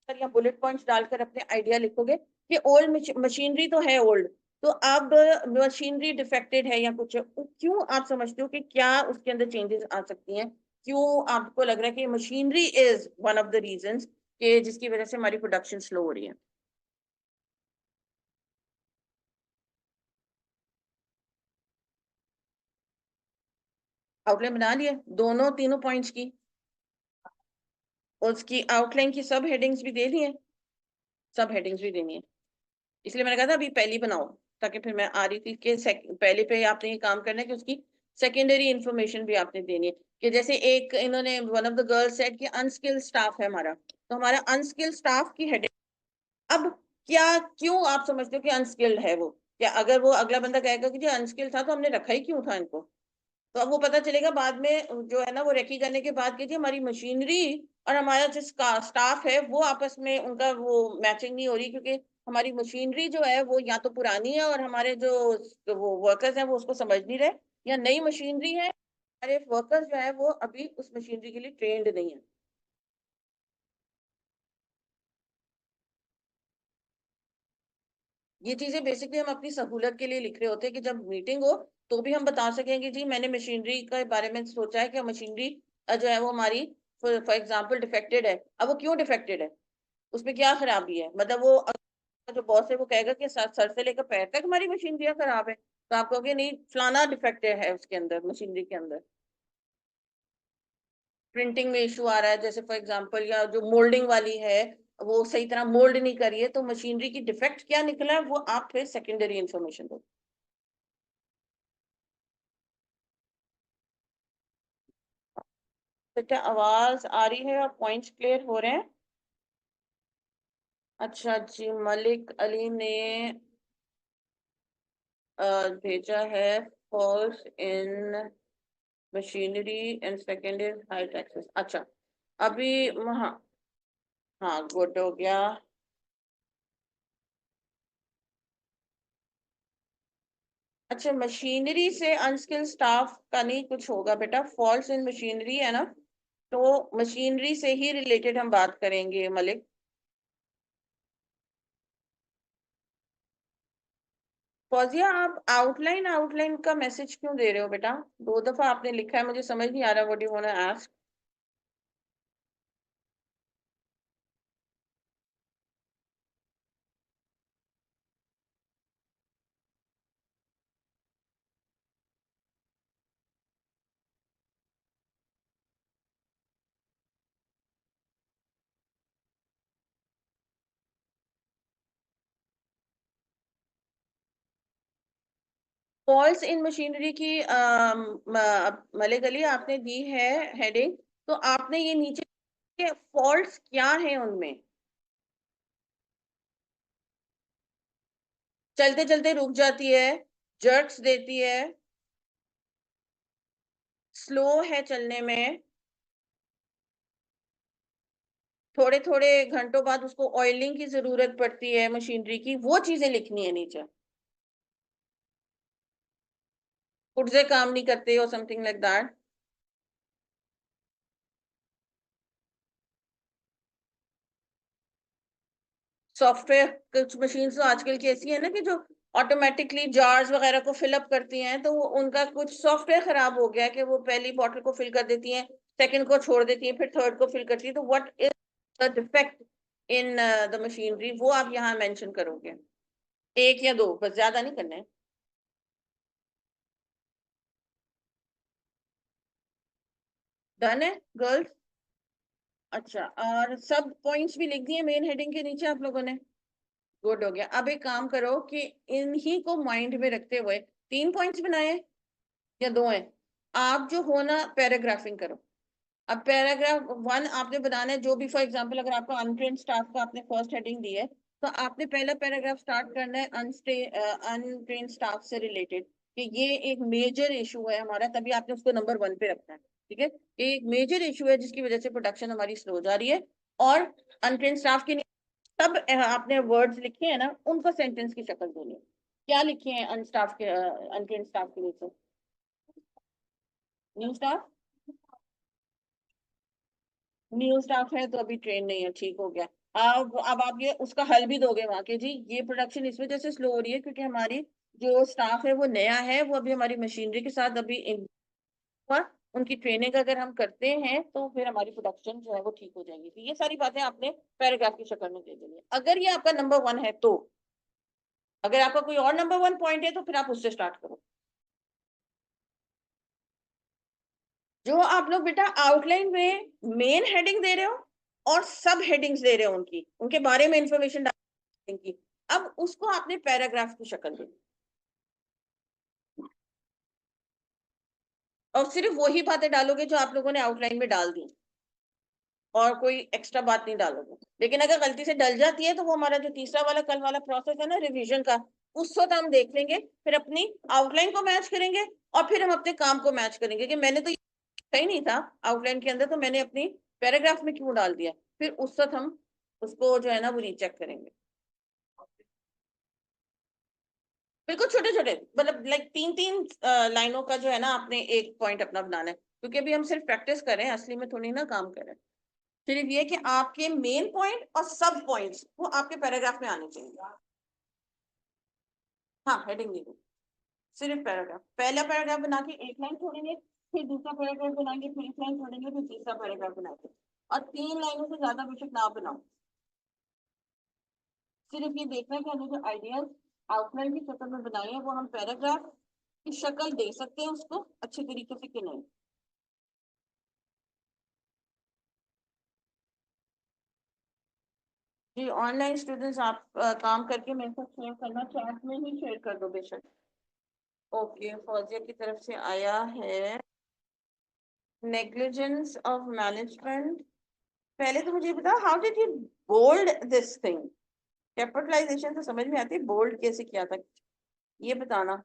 या बुलेट पॉइंट्स डालकर अपने आइडिया लिखोगे कि ओल्ड मशीनरी तो है ओल्ड, तो अब मशीनरी डिफेक्टेड है या कुछ है, क्यों आप समझते हो कि क्या उसके अंदर चेंजेस आ सकती हैं? क्यों आपको लग रहा है कि machinery is one of the reasons कि जिसकी वजह से हमारी प्रोडक्शन स्लो हो रही है? आउटलाइन बना लिया दोनों तीनों पॉइंट्स की, और उसकी आउटलाइन की सब हेडिंग्स भी दे दी है, सब हेडिंग्स भी देनी है। इसलिए मैंने कहा था अभी पहली बनाओ, ताकि फिर मैं आ रही थी कि पहले पे आपने ये काम करना है कि उसकी सेकेंडरी इंफॉर्मेशन भी आपने देनी है। कि जैसे एक इन्होंने one of the girls said कि अनस्किल्ड स्टाफ है हमारा, तो हमारा अनस्किल्ड स्टाफ की हेडिंग, अब क्या क्यों आप समझते हो कि अनस्किल्ड है वो? क्या अगर वो अगला बंदा कहेगा कि जी अनस्किल्ड था तो हमने रखा ही क्यों था इनको? तो अब वो पता चलेगा बाद में जो है ना वो रेकी करने के बाद कि जी हमारी मशीनरी और हमारा जो स्टाफ है वो आपस में उनका वो मैचिंग नहीं हो रही, क्योंकि हमारी मशीनरी जो है वो या तो पुरानी है और हमारे जो वो वर्कर्स हैं वो उसको समझ नहीं रहे, या नई मशीनरी है हमारे वर्कर्स जो है वो अभी उस मशीनरी के लिए ट्रेंड नहीं है। ये चीजें बेसिकली हम अपनी सहूलत के लिए लिख रहे होते हैं कि जब मीटिंग हो तो भी हम बता सकेंगे जी मैंने मशीनरी के बारे में सोचा है कि मशीनरी जो है वो हमारी फॉर एग्जांपल डिफेक्टेड है। अब वो क्यों डिफेक्टेड है, उसमें क्या खराबी है? मतलब वो जो बॉस है वो कहेगा कि सर से लेकर पैर तक हमारी मशीनरी खराब है, तो आप कहोगे नहीं फलाना डिफेक्टेड है उसके अंदर मशीनरी के अंदर। प्रिंटिंग में इशू आ रहा है जैसे फॉर एग्जांपल, या जो मोल्डिंग वाली है वो सही तरह मोल्ड नहीं करी है, तो मशीनरी की डिफेक्ट क्या निकला है वो आप फिर सेकेंडरी इंफॉर्मेशन दो। बेटा आवाज आ रही है और पॉइंट्स क्लियर हो रहे हैं? अच्छा जी, मलिक अली ने भेजा है false in machinery and second is high taxes. अच्छा अभी हाँ, हाँ गुड हो गया। अच्छा मशीनरी से अनस्किल्ड स्टाफ का नहीं कुछ होगा बेटा, फॉल्स इन मशीनरी है ना, तो मशीनरी से ही रिलेटेड हम बात करेंगे मलिक। फौजिया आप आउटलाइन आउटलाइन का मैसेज क्यों दे रहे हो बेटा? 2 दफा आपने लिखा है, मुझे समझ नहीं आ रहा what you want to ask. Faults in machinery की मलिक अली आपने दी है हेडिंग, तो आपने ये नीचे फॉल्ट्स क्या है उनमें? चलते चलते रुक जाती है, जर्क्स देती है, स्लो है चलने में, थोड़े थोड़े घंटों बाद उसको ऑयलिंग की जरूरत पड़ती है मशीनरी की, वो चीजें लिखनी है नीचे। पुर्जे काम नहीं करते और समथिंग लाइक दैट। सॉफ्टवेयर, कुछ मशीन तो आजकल की ऐसी है ना कि जो ऑटोमेटिकली जार्स वगैरह को फिलअप करती हैं, तो वो उनका कुछ सॉफ्टवेयर खराब हो गया कि वो पहली बॉटल को फिल कर देती हैं, सेकंड को छोड़ देती हैं, फिर थर्ड को फिल करती है। तो what is the defect in the machinery, वो आप यहाँ मेंशन करोगे। एक या दो, बस ज्यादा नहीं करना है। डन है गर्ल्स? अच्छा, और सब पॉइंट्स भी लिख दिए मेन हेडिंग के नीचे आप लोगों ने? गुड, हो गया। अब एक काम करो कि इन्हीं को माइंड में रखते हुए 3 पॉइंट्स बनाए या दो हैं? आप जो हो ना पैराग्राफिंग करो। अब पैराग्राफ 1 आपने बनाना है, जो भी, फॉर एग्जांपल अगर आपको अनट्रेन्ड स्टाफ का आपने फर्स्ट हेडिंग दी है, तो आपने पहला पैराग्राफ स्टार्ट करना है अनट्रेन्ड स्टाफ से रिलेटेड, कि ये एक मेजर इशू है हमारा, तभी आपने उसको नंबर 1 पे रखना है। ठीक है, ये एक मेजर इशू है जिसकी वजह से प्रोडक्शन हमारी स्लो जा रही है। और अनट्रेन्ड स्टाफ की सब आपने वर्ड्स लिखे हैं ना, उनको सेंटेंस की शक्ल देनी है। क्या लिखे हैं अनस्टाफ के, अनट्रेन्ड स्टाफ के नीचे? New staff. न्यू स्टाफ है तो अभी ट्रेन नहीं है, ठीक हो गया। अब आप ये उसका हल भी दोगे वहां के, जी ये प्रोडक्शन इस वजह से स्लो हो रही है क्योंकि हमारी जो स्टाफ है वो नया है, वो अभी हमारी मशीनरी के साथ अभी हुआ, उनकी ट्रेनिंग अगर हम करते हैं तो फिर हमारी प्रोडक्शन जो है वो ठीक हो जाएगी। तो ये सारी बातें आपने पैराग्राफ की शक्ल में दे देनी है, अगर ये आपका नंबर 1 है तो। अगर आपका कोई और नंबर 1 पॉइंट है तो फिर आप उससे स्टार्ट करो। जो आप लोग बेटा आउटलाइन में मेन हेडिंग दे रहे हो और सब हेडिंग्स दे रहे हो, उनकी उनके बारे में इंफॉर्मेशन डालने की, अब उसको आपने पैराग्राफ की शक्ल दी और सिर्फ वही बातें डालोगे जो आप लोगों ने आउटलाइन में डाल दी, और कोई एक्स्ट्रा बात नहीं डालोगे। लेकिन अगर गलती से डल जाती है तो वो हमारा जो तीसरा वाला कल वाला प्रोसेस है ना रिवीजन का, उस वक्त हम देख लेंगे, फिर अपनी आउटलाइन को मैच करेंगे और फिर हम अपने काम को मैच करेंगे कि मैंने तो ये सही नहीं था आउटलाइन के अंदर, तो मैंने अपनी पैराग्राफ में क्यों डाल दिया। फिर उस वक्त हम उसको जो है ना वो रीचेक करेंगे। बिल्कुल छोटे छोटे, मतलब लाइक 3-3 लाइनों का जो है ना, आपने एक पॉइंट अपना बनाना है, क्योंकि अभी हम सिर्फ प्रैक्टिस कर रहे हैं, असली में थोड़ी ना काम कर रहे हैं। सिर्फ ये कि आपके मेन पॉइंट और सब पॉइंट्स वो आपके पैराग्राफ में आने चाहिए। हाँ, हेडिंग नहीं दो, सिर्फ पैराग्राफ। पहला पैराग्राफ बना के एक लाइन छोड़ेंगे, फिर दूसरा पैराग्राफ बनाएंगे, फिर एक लाइन छोड़ेंगे, फिर तीसरा पैराग्राफ बनाएंगे। और 3 लाइनों से ज्यादा बेशक ना बनाओ। सिर्फ ये देखना है कि हमें जो आइडियाज आउटलाइन की शक्ल में बनाए हैं वो हम पैराग्राफ की शक्ल दे सकते हैं उसको अच्छे तरीके से कि नहीं। जी ऑनलाइन स्टूडेंट्स आप काम करके मेरे साथ शेयर करना, चैट में ही शेयर कर दो बेशक। ओके, फौजिया की तरफ से आया है नेग्लिजेंस ऑफ मैनेजमेंट। पहले तो मुझे बताओ, how did you bold this thing? Capitalization तो समझ में आती है, बोल्ड कैसे किया था ये बताना।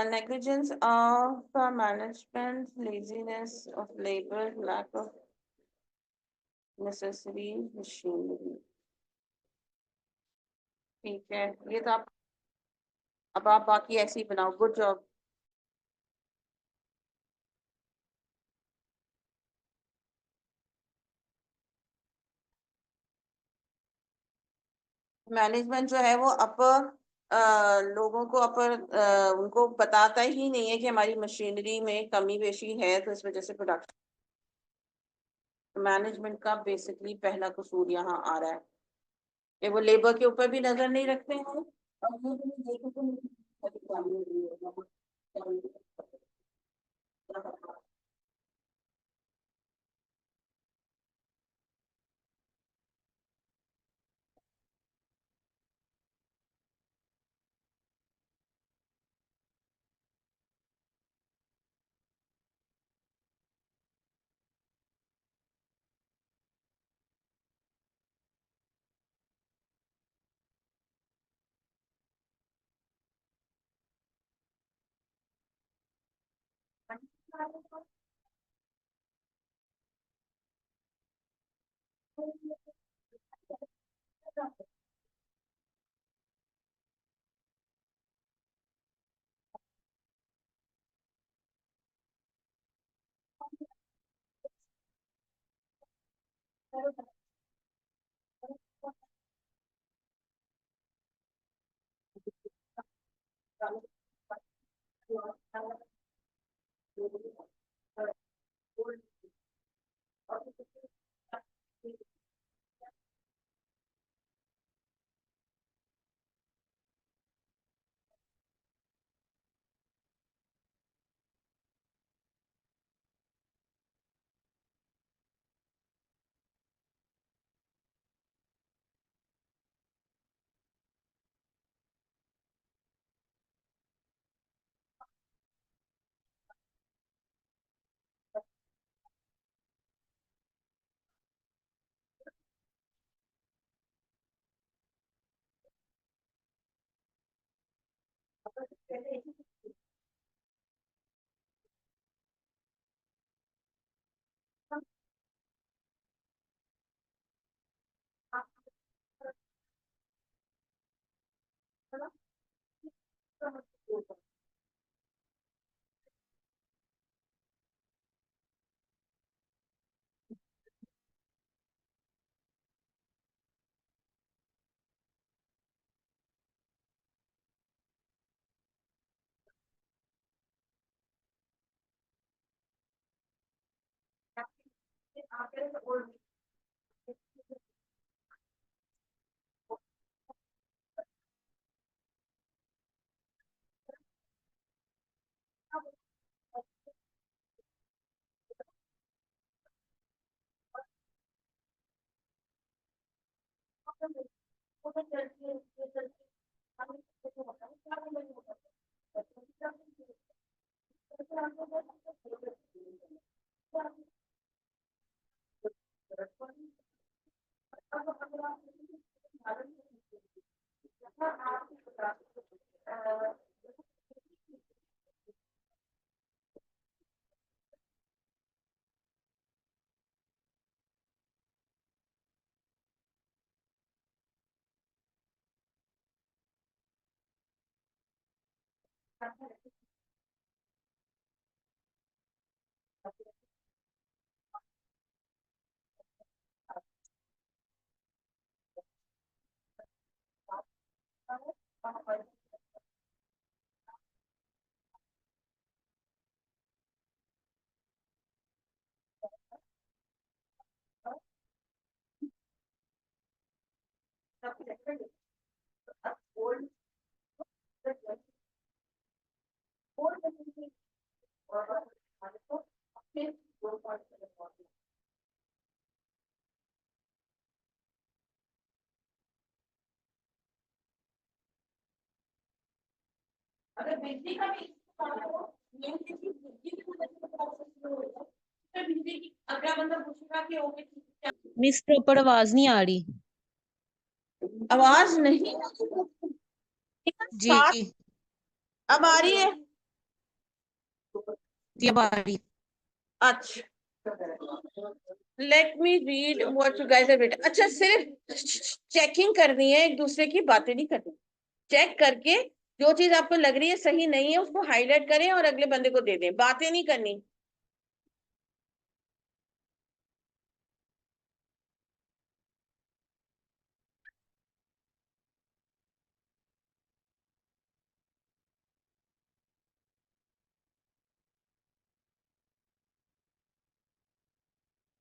Negligence of management, laziness of labour, lack of necessary machinery. ठीक है, ये तो आप, अब आप बाकी ऐसे ही बनाओ। Good job. मैनेजमेंट जो है वो अपर लोगों को अपर उनको बताता ही नहीं है कि हमारी मशीनरी में कमी पेशी है, तो इस वजह से प्रोडक्शन, मैनेजमेंट का बेसिकली पहला कसूर यहाँ आ रहा है कि वो लेबर के ऊपर भी नजर नहीं रखते हैं, और वो भी नहीं देखे तो अगर बिजली का भी मेन चीज बिजली की वजह से प्रॉब्लम शुरू हो जाए फिर बिजली की अगला बंदा पूछेगा कि ओके मिस प्रॉपर आवाज नहीं आ रही। आवाज नहीं जी साथ अब आ रही है। जी अब आ रही। अच्छा let me read what you guys have written. अच्छा सिर्फ चेकिंग करनी है, एक दूसरे की बातें नहीं करनी। चेक करके जो चीज आपको लग रही है सही नहीं है उसको हाईलाइट करें और अगले बंदे को दे दें, बातें नहीं करनी।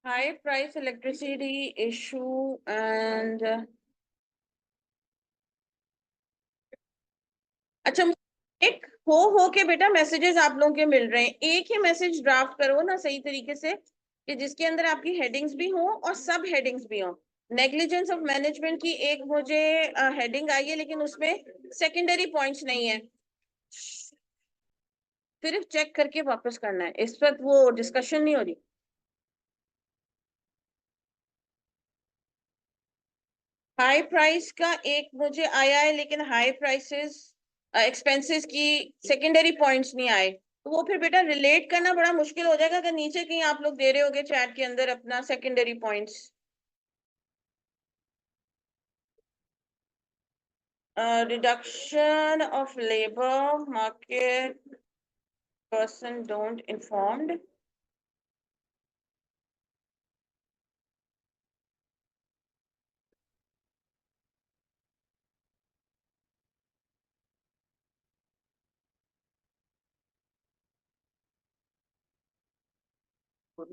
High price elasticity issue and अच्छा एक हो के बेटा मैसेजेस आप लोगों के मिल रहे हैं, एक ही मैसेज ड्राफ्ट करो ना सही तरीके से कि जिसके अंदर आपकी हेडिंग्स भी हो और सब हेडिंग्स भी हो। नेग्लिजेंस ऑफ मैनेजमेंट की एक मुझे हेडिंग आई है लेकिन उसमें सेकेंडरी पॉइंट्स नहीं है, सिर्फ चेक करके वापस करना है, इस पर वो डिस्कशन नहीं हो रही। हाई प्राइस का एक मुझे आया है लेकिन हाई प्राइसेस एक्सपेंसेस की सेकेंडरी पॉइंट्स नहीं आए, तो वो फिर बेटा रिलेट करना बड़ा मुश्किल हो जाएगा अगर नीचे कहीं आप लोग दे रहे होगे चैट के अंदर अपना secondary points. Reduction of labour market person don't informed.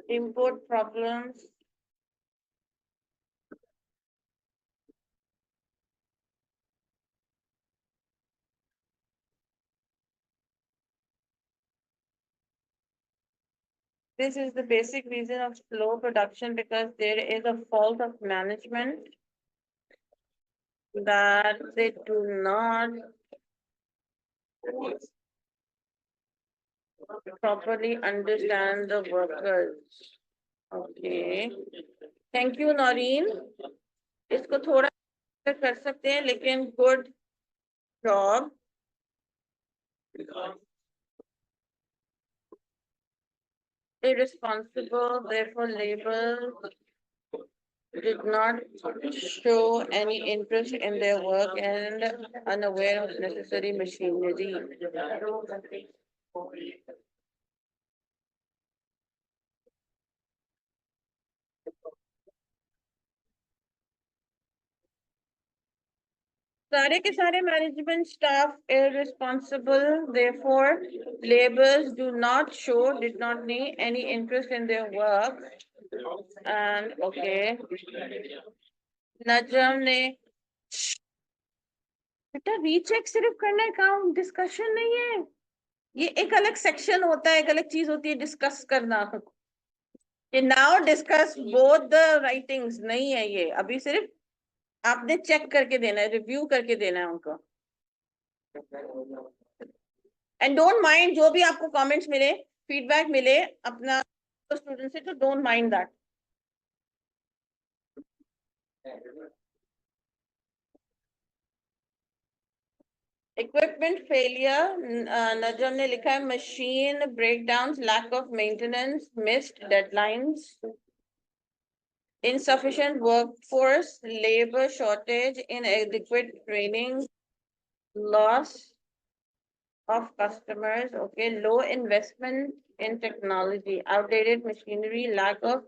import problems. This is the basic reason of slow production because there is a fault of management that they do not properly understand the workers. Okay. Thank you, Noreen. इसको थोड़ा कर सकते हैं लेकिन good job. Irresponsible, therefore label did not show any interest in their work and unaware of necessary machinery. सारे के सारे management staff irresponsible, therefore laborers do not show, did not need any interest in their work. And okay, नजम ने बेटा रीचेक सिर्फ करना है, काम डिस्कशन नहीं है। ये एक अलग सेक्शन होता है, एक अलग चीज होती है डिस्कस करना। ये now discuss both the writings नहीं है, ये अभी सिर्फ आपने चेक करके देना है, रिव्यू करके देना है उनको। एंड डोंट माइंड जो भी आपको कमेंट्स मिले, फीडबैक मिले अपना स्टूडेंट से, तो don't mind that. Equipment failure, Najam ने लिखा है machine breakdowns, lack of maintenance, missed deadlines, insufficient workforce, labor shortage, inadequate training, loss of customers, okay, low investment in technology, outdated machinery, lack of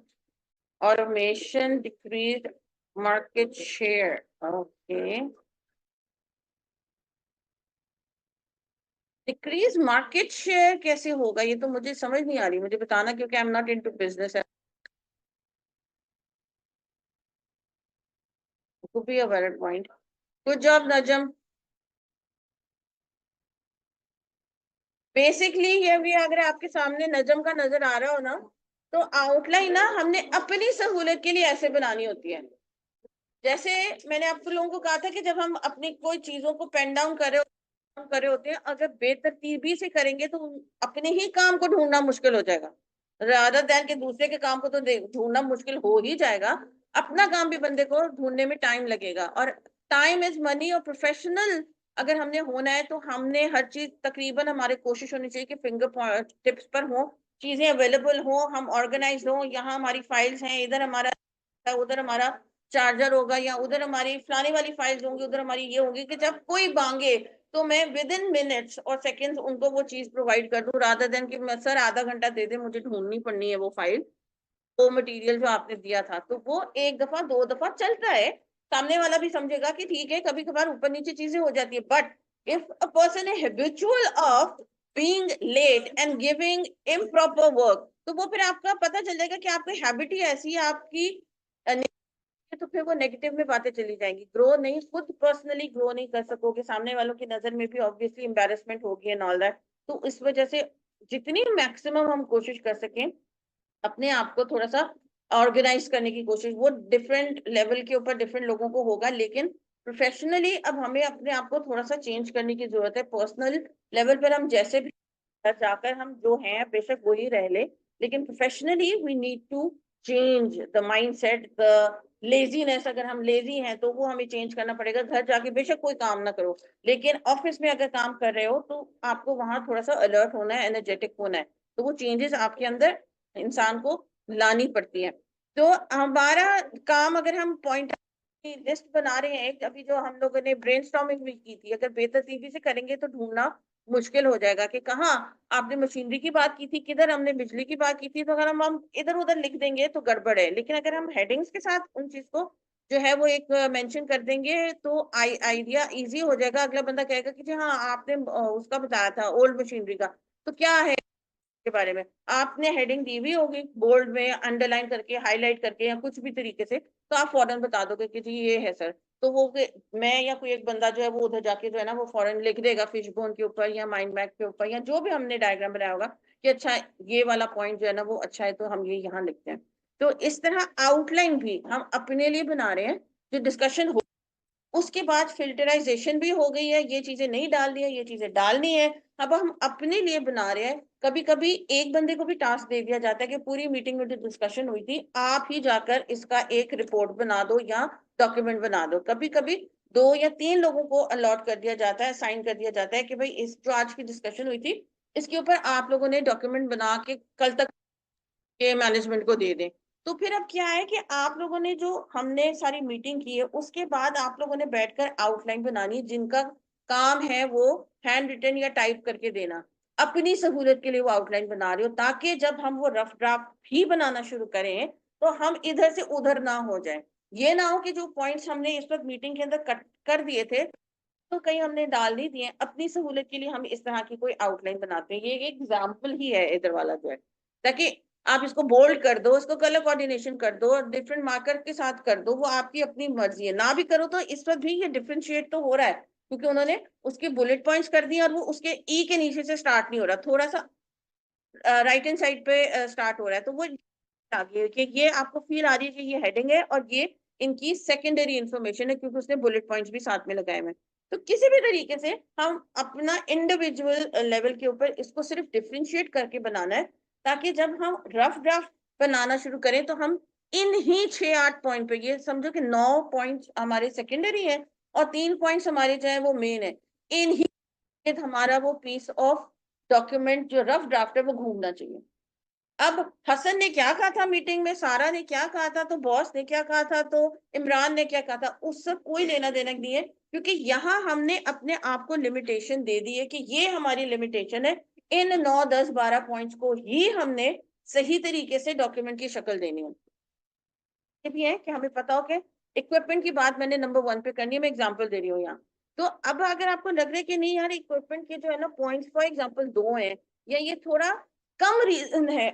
automation, decreased market share, okay. Decreased market share कैसे होगा, ये तो मुझे समझ नहीं आ रही, मुझे बताना, क्योंकि I'm not into business. Could be a valid point. Good job, Najam. Basically ये भी अगर आपके सामने नजम का नजर आ रहा हो ना, तो आउटलाइन ना हमने अपनी सहूलियत के लिए ऐसे बनानी होती है। जैसे मैंने आप लोगों को कहा था कि जब हम अपनी कोई चीजों को पेन डाउन कर रहे होते हैं, अगर बेतरतीबी से करेंगे तो अपने ही काम को ढूंढना मुश्किल हो जाएगा। रादर देन कि दूसरे के काम को तो ढूंढना मुश्किल हो ही जाएगा, अपना काम भी बंदे को ढूंढने में टाइम लगेगा। और टाइम इज मनी, और प्रोफेशनल अगर हमने होना है तो हमने हर चीज तकरीबन हमारी कोशिश होनी चाहिए कि फिंगर टिप्स पर हो, चीजें अवेलेबल हो, हम ऑर्गेनाइज हो। यहाँ हमारी फाइल्स हैं, इधर हमारा, उधर हमारा चार्जर होगा, या उधर हमारी फलाने वाली फाइल्स होंगी, उधर हमारी ये होगी, कि जब कोई मांगे तो मैं विद इन मिनट्स और सेकेंड्स उनको वो चीज प्रोवाइड कर दूं, रादर देन कि सर आधा घंटा दे दे, मुझे ढूंढनी पड़नी है वो फाइल, वो मटेरियल जो आपने दिया था। तो वो एक दफा दो दफा चलता है, सामने वाला भी समझेगा कि ठीक है, कभी कभार ऊपर नीचे चीजें हो जाती है। बट इफ अ पर्सन है habitual of being late and giving improper work, तो वो फिर आपका पता चल जाएगा कि आपकी हैबिट ही ऐसी है आपकी, तो फिर वो नेगेटिव में बातें चली जाएंगी, ग्रो नहीं, खुद पर्सनली ग्रो नहीं कर सकोगे, सामने वालों की नजर में भी ऑब्वियसली एम्बैरेसमेंट होगी एंड ऑल दैट। तो इस वजह से जितनी मैक्सिमम हम कोशिश कर सकें अपने आप को थोड़ा सा ऑर्गेनाइज करने की कोशिश, वो डिफरेंट लेवल के ऊपर डिफरेंट लोगों को होगा, लेकिन प्रोफेशनली अब हमें अपने आप को थोड़ा सा चेंज करने की जरूरत है। पर्सनल लेवल पर हम जैसे भी जाकर हम जो हैं बेशक वही रह ले, लेकिन professionally we need to change the mindset, the laziness. अगर हम लेजी हैं तो वो हमें चेंज करना पड़ेगा। घर जाके बेशक कोई काम ना करो, लेकिन ऑफिस में अगर काम कर रहे हो तो आपको वहां थोड़ा सा अलर्ट होना है, एनर्जेटिक होना है, तो वो चेंजेस आपके अंदर इंसान को लानी पड़ती है। तो हमारा काम, अगर हम पॉइंट लिस्ट बना रहे हैं, अभी जो हम लोगों ने ब्रेनस्टॉर्मिंग भी की थी, अगर बेतरतीबी से करेंगे तो ढूंढना मुश्किल हो जाएगा कि कहाँ आपने मशीनरी की बात की थी, किधर हमने बिजली की बात की थी। तो अगर हम इधर उधर लिख देंगे तो गड़बड़ है, लेकिन अगर हम हेडिंग्स के साथ उन चीज को जो है वो एक मेंशन कर देंगे तो आइडिया इजी हो जाएगा। अगला बंदा कहेगा कि जी हाँ आपने उसका बताया था ओल्ड मशीनरी का, तो क्या है के बारे में आपने हेडिंग दी हुई होगी बोल्ड में, अंडरलाइन करके, हाईलाइट करके या कुछ भी तरीके से, तो आप फौरन बता दोगे कि जी ये है सर। तो वो मैं या कोई एक बंदा जो है वो उधर जाके जो है ना वो फौरन लिख देगा फिश बोन के ऊपर या माइंड मैप के ऊपर या जो भी हमने डायग्राम बनाया होगा कि अच्छा ये वाला पॉइंट जो है ना वो अच्छा है तो हम ये यहाँ लिखते हैं। तो इस तरह आउटलाइन भी हम अपने लिए बना रहे हैं जो डिस्कशन हो। उसके बाद फिल्टराइजेशन भी हो गई है, ये चीजें नहीं डालनी है, ये चीजें डालनी है। अब हम अपने लिए बना रहे हैं। कभी कभी एक बंदे को भी टास्क दे दिया जाता है कि पूरी मीटिंग में जो डिस्कशन हुई थी आप ही जाकर इसका एक रिपोर्ट बना दो या डॉक्यूमेंट बना दो। कभी कभी 2 या 3 लोगों को अलॉट कर दिया जाता है, साइन कर दिया जाता है कि भाई इस जो आज की डिस्कशन हुई थी इसके ऊपर आप लोगों ने डॉक्यूमेंट बना के कल तक के मैनेजमेंट को दे दें। तो फिर अब क्या है कि आप लोगों ने जो हमने सारी मीटिंग की है उसके बाद आप लोगों ने बैठकर आउटलाइन बनानी, जिनका काम है वो हैंड रिटन या टाइप करके देना, अपनी सहूलियत के लिए वो आउटलाइन बना रहे हो ताकि जब हम वो रफ ड्राफ्ट भी बनाना शुरू करें तो हम इधर से उधर ना हो जाए। ये ना हो कि जो पॉइंट्स हमने इस वक्त मीटिंग के अंदर कट कर दिए थे तो कहीं हमने डाल नहीं दिए, अपनी सहूलियत के लिए हम इस तरह की कोई आउटलाइन बनाते हैं। ये एक एग्जाम्पल ही है इधर वाला जो है, ताकि आप इसको बोल्ड कर दो, इसको कलर कोऑर्डिनेशन कर दो और डिफरेंट मार्कर के साथ कर दो, वो आपकी अपनी मर्जी है। ना भी करो तो इस वक्त भी ये डिफरेंशिएट तो हो रहा है क्योंकि उन्होंने उसके बुलेट पॉइंट्स कर दिए और वो उसके ई के नीचे से स्टार्ट नहीं हो रहा, थोड़ा सा राइट हैंड साइड पे स्टार्ट हो रहा है। तो वो आगे कि ये आपको फील आ रही है कि ये हेडिंग है और ये इनकी सेकेंडरी इंफॉर्मेशन है क्योंकि उसने बुलेट पॉइंट्स भी साथ में लगाए हुए हैं। तो किसी भी तरीके से हम अपना इंडिविजुअल लेवल के ऊपर इसको सिर्फ डिफरेंशिएट करके बनाना है ताकि जब हम रफ ड्राफ्ट बनाना शुरू करें तो हम इन ही 6-8 पॉइंट पे, ये समझो कि 9 पॉइंट्स हमारे सेकेंडरी है और 3 पॉइंट्स हमारे जो है वो मेन है, इन ही हमारा वो पीस ऑफ डॉक्यूमेंट जो रफ ड्राफ्ट है वो घूमना चाहिए। अब हसन ने क्या कहा था मीटिंग में, सारा ने क्या कहा था, तो बॉस ने क्या कहा था, तो इमरान ने क्या कहा था, उससे कोई लेना देना नहीं है क्योंकि यहाँ हमने अपने आप को लिमिटेशन दे दी है कि ये हमारी लिमिटेशन है। इन 9, 10, 12 पॉइंट्स को ही हमने सही तरीके से डॉक्यूमेंट की शक्ल देनी है। ये भी है कि हमें पता हो कि इक्विपमेंट की बात मैंने नंबर 1 पे करनी है, मैं एग्जांपल दे रही हूँ यहाँ। तो अब अगर आपको लग रहा है कि नहीं यार इक्विपमेंट के जो है ना पॉइंट्स फॉर एग्जांपल 2 हैं या ये थोड़ा कम रीजन है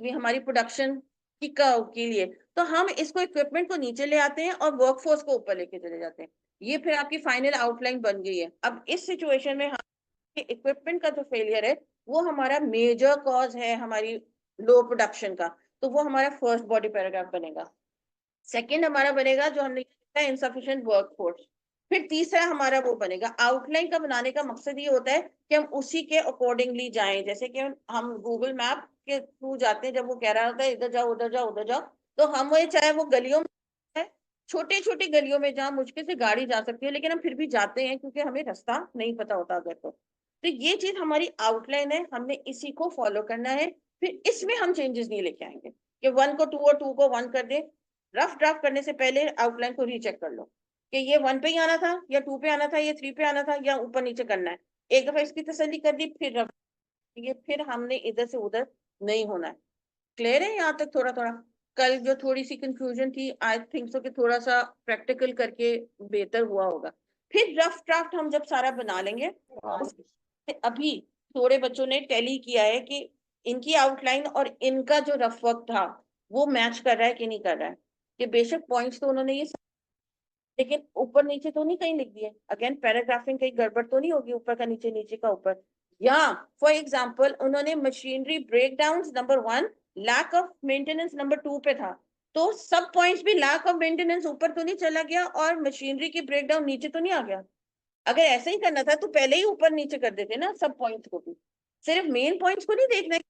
हमारी प्रोडक्शन के लिए, तो हम इसको इक्विपमेंट को नीचे ले आते हैं और वर्कफोर्स को ऊपर लेके चले जाते हैं। ये फिर आपकी फाइनल आउटलाइन बन गई है। अब इस सिचुएशन में इक्विपमेंट का जो फेलियर है वो हमारा मेजर कॉज है हमारी लो प्रोडक्शन का, तो वो हमारा फर्स्ट बॉडी पैराग्राफ बनेगा। सेकंड हमारा बनेगा जो हमने किया इनसफिशिएंट वर्कफोर्स। फिर तीसरा हमारा वो बनेगा, आउटलाइन का बनाने का मकसद ये होता है कि हम उसी के अकॉर्डिंगली जाएं। जैसे कि हम गूगल मैप के थ्रू जाते हैं, जब वो कह रहा होता है इधर जाओ उधर जाओ उधर जाओ, तो हम वो चाहे वो गलियों में है, छोटी छोटी गलियों में जहाँ मुश्किल से गाड़ी जा सकती है लेकिन हम फिर भी जाते हैं क्योंकि हमें रास्ता नहीं पता होता अगर तो ये चीज हमारी आउटलाइन है, हमने इसी को फॉलो करना है। फिर इसमें हम चेंजेस नहीं लेके आएंगे कि 1 को 2 और 2 को 1 कर दे। रफ ड्राफ्ट करने से पहले आउटलाइन को रीचेक कर लो कि ये 1 पे ही आना था या 2 पे आना था या 3 पे आना था या ऊपर नीचे करना है। एक दफा इसकी तसल्ली कर दी फिर रफ, ये फिर हमने इधर से उधर नहीं होना है। क्लियर है यहाँ तक? थोड़ा थोड़ा कल जो थोड़ी सी कंफ्यूजन थी आई थिंक सो कि थोड़ा सा प्रैक्टिकल करके बेहतर हुआ होगा। फिर रफ ड्राफ्ट हम जब सारा बना लेंगे उसके अभी थोड़े बच्चों ने टैली किया है कि इनकी आउटलाइन और इनका जो रफ वर्क था वो मैच कर रहा है कि नहीं कर रहा है। कि बेशक पॉइंट्स तो उन्होंने ये लेकिन ऊपर नीचे तो नहीं कहीं लिख दिए, अगेन पैराग्राफिंग कहीं गड़बड़ तो नहीं होगी ऊपर का नीचे नीचे का ऊपर। या फॉर एग्जांपल उन्होंने machinery breakdown number 1, lack of maintenance number 2 पे था, तो सब पॉइंट्स भी लैक ऑफ मेंटेनेंस ऊपर तो नहीं चला गया और मशीनरी की ब्रेकडाउन नीचे तो नहीं आ गया। अगर ऐसा ही करना था तो पहले ही ऊपर नीचे कर देते ना सब पॉइंट्स को भी, सिर्फ मेन पॉइंट्स को नहीं देखना है।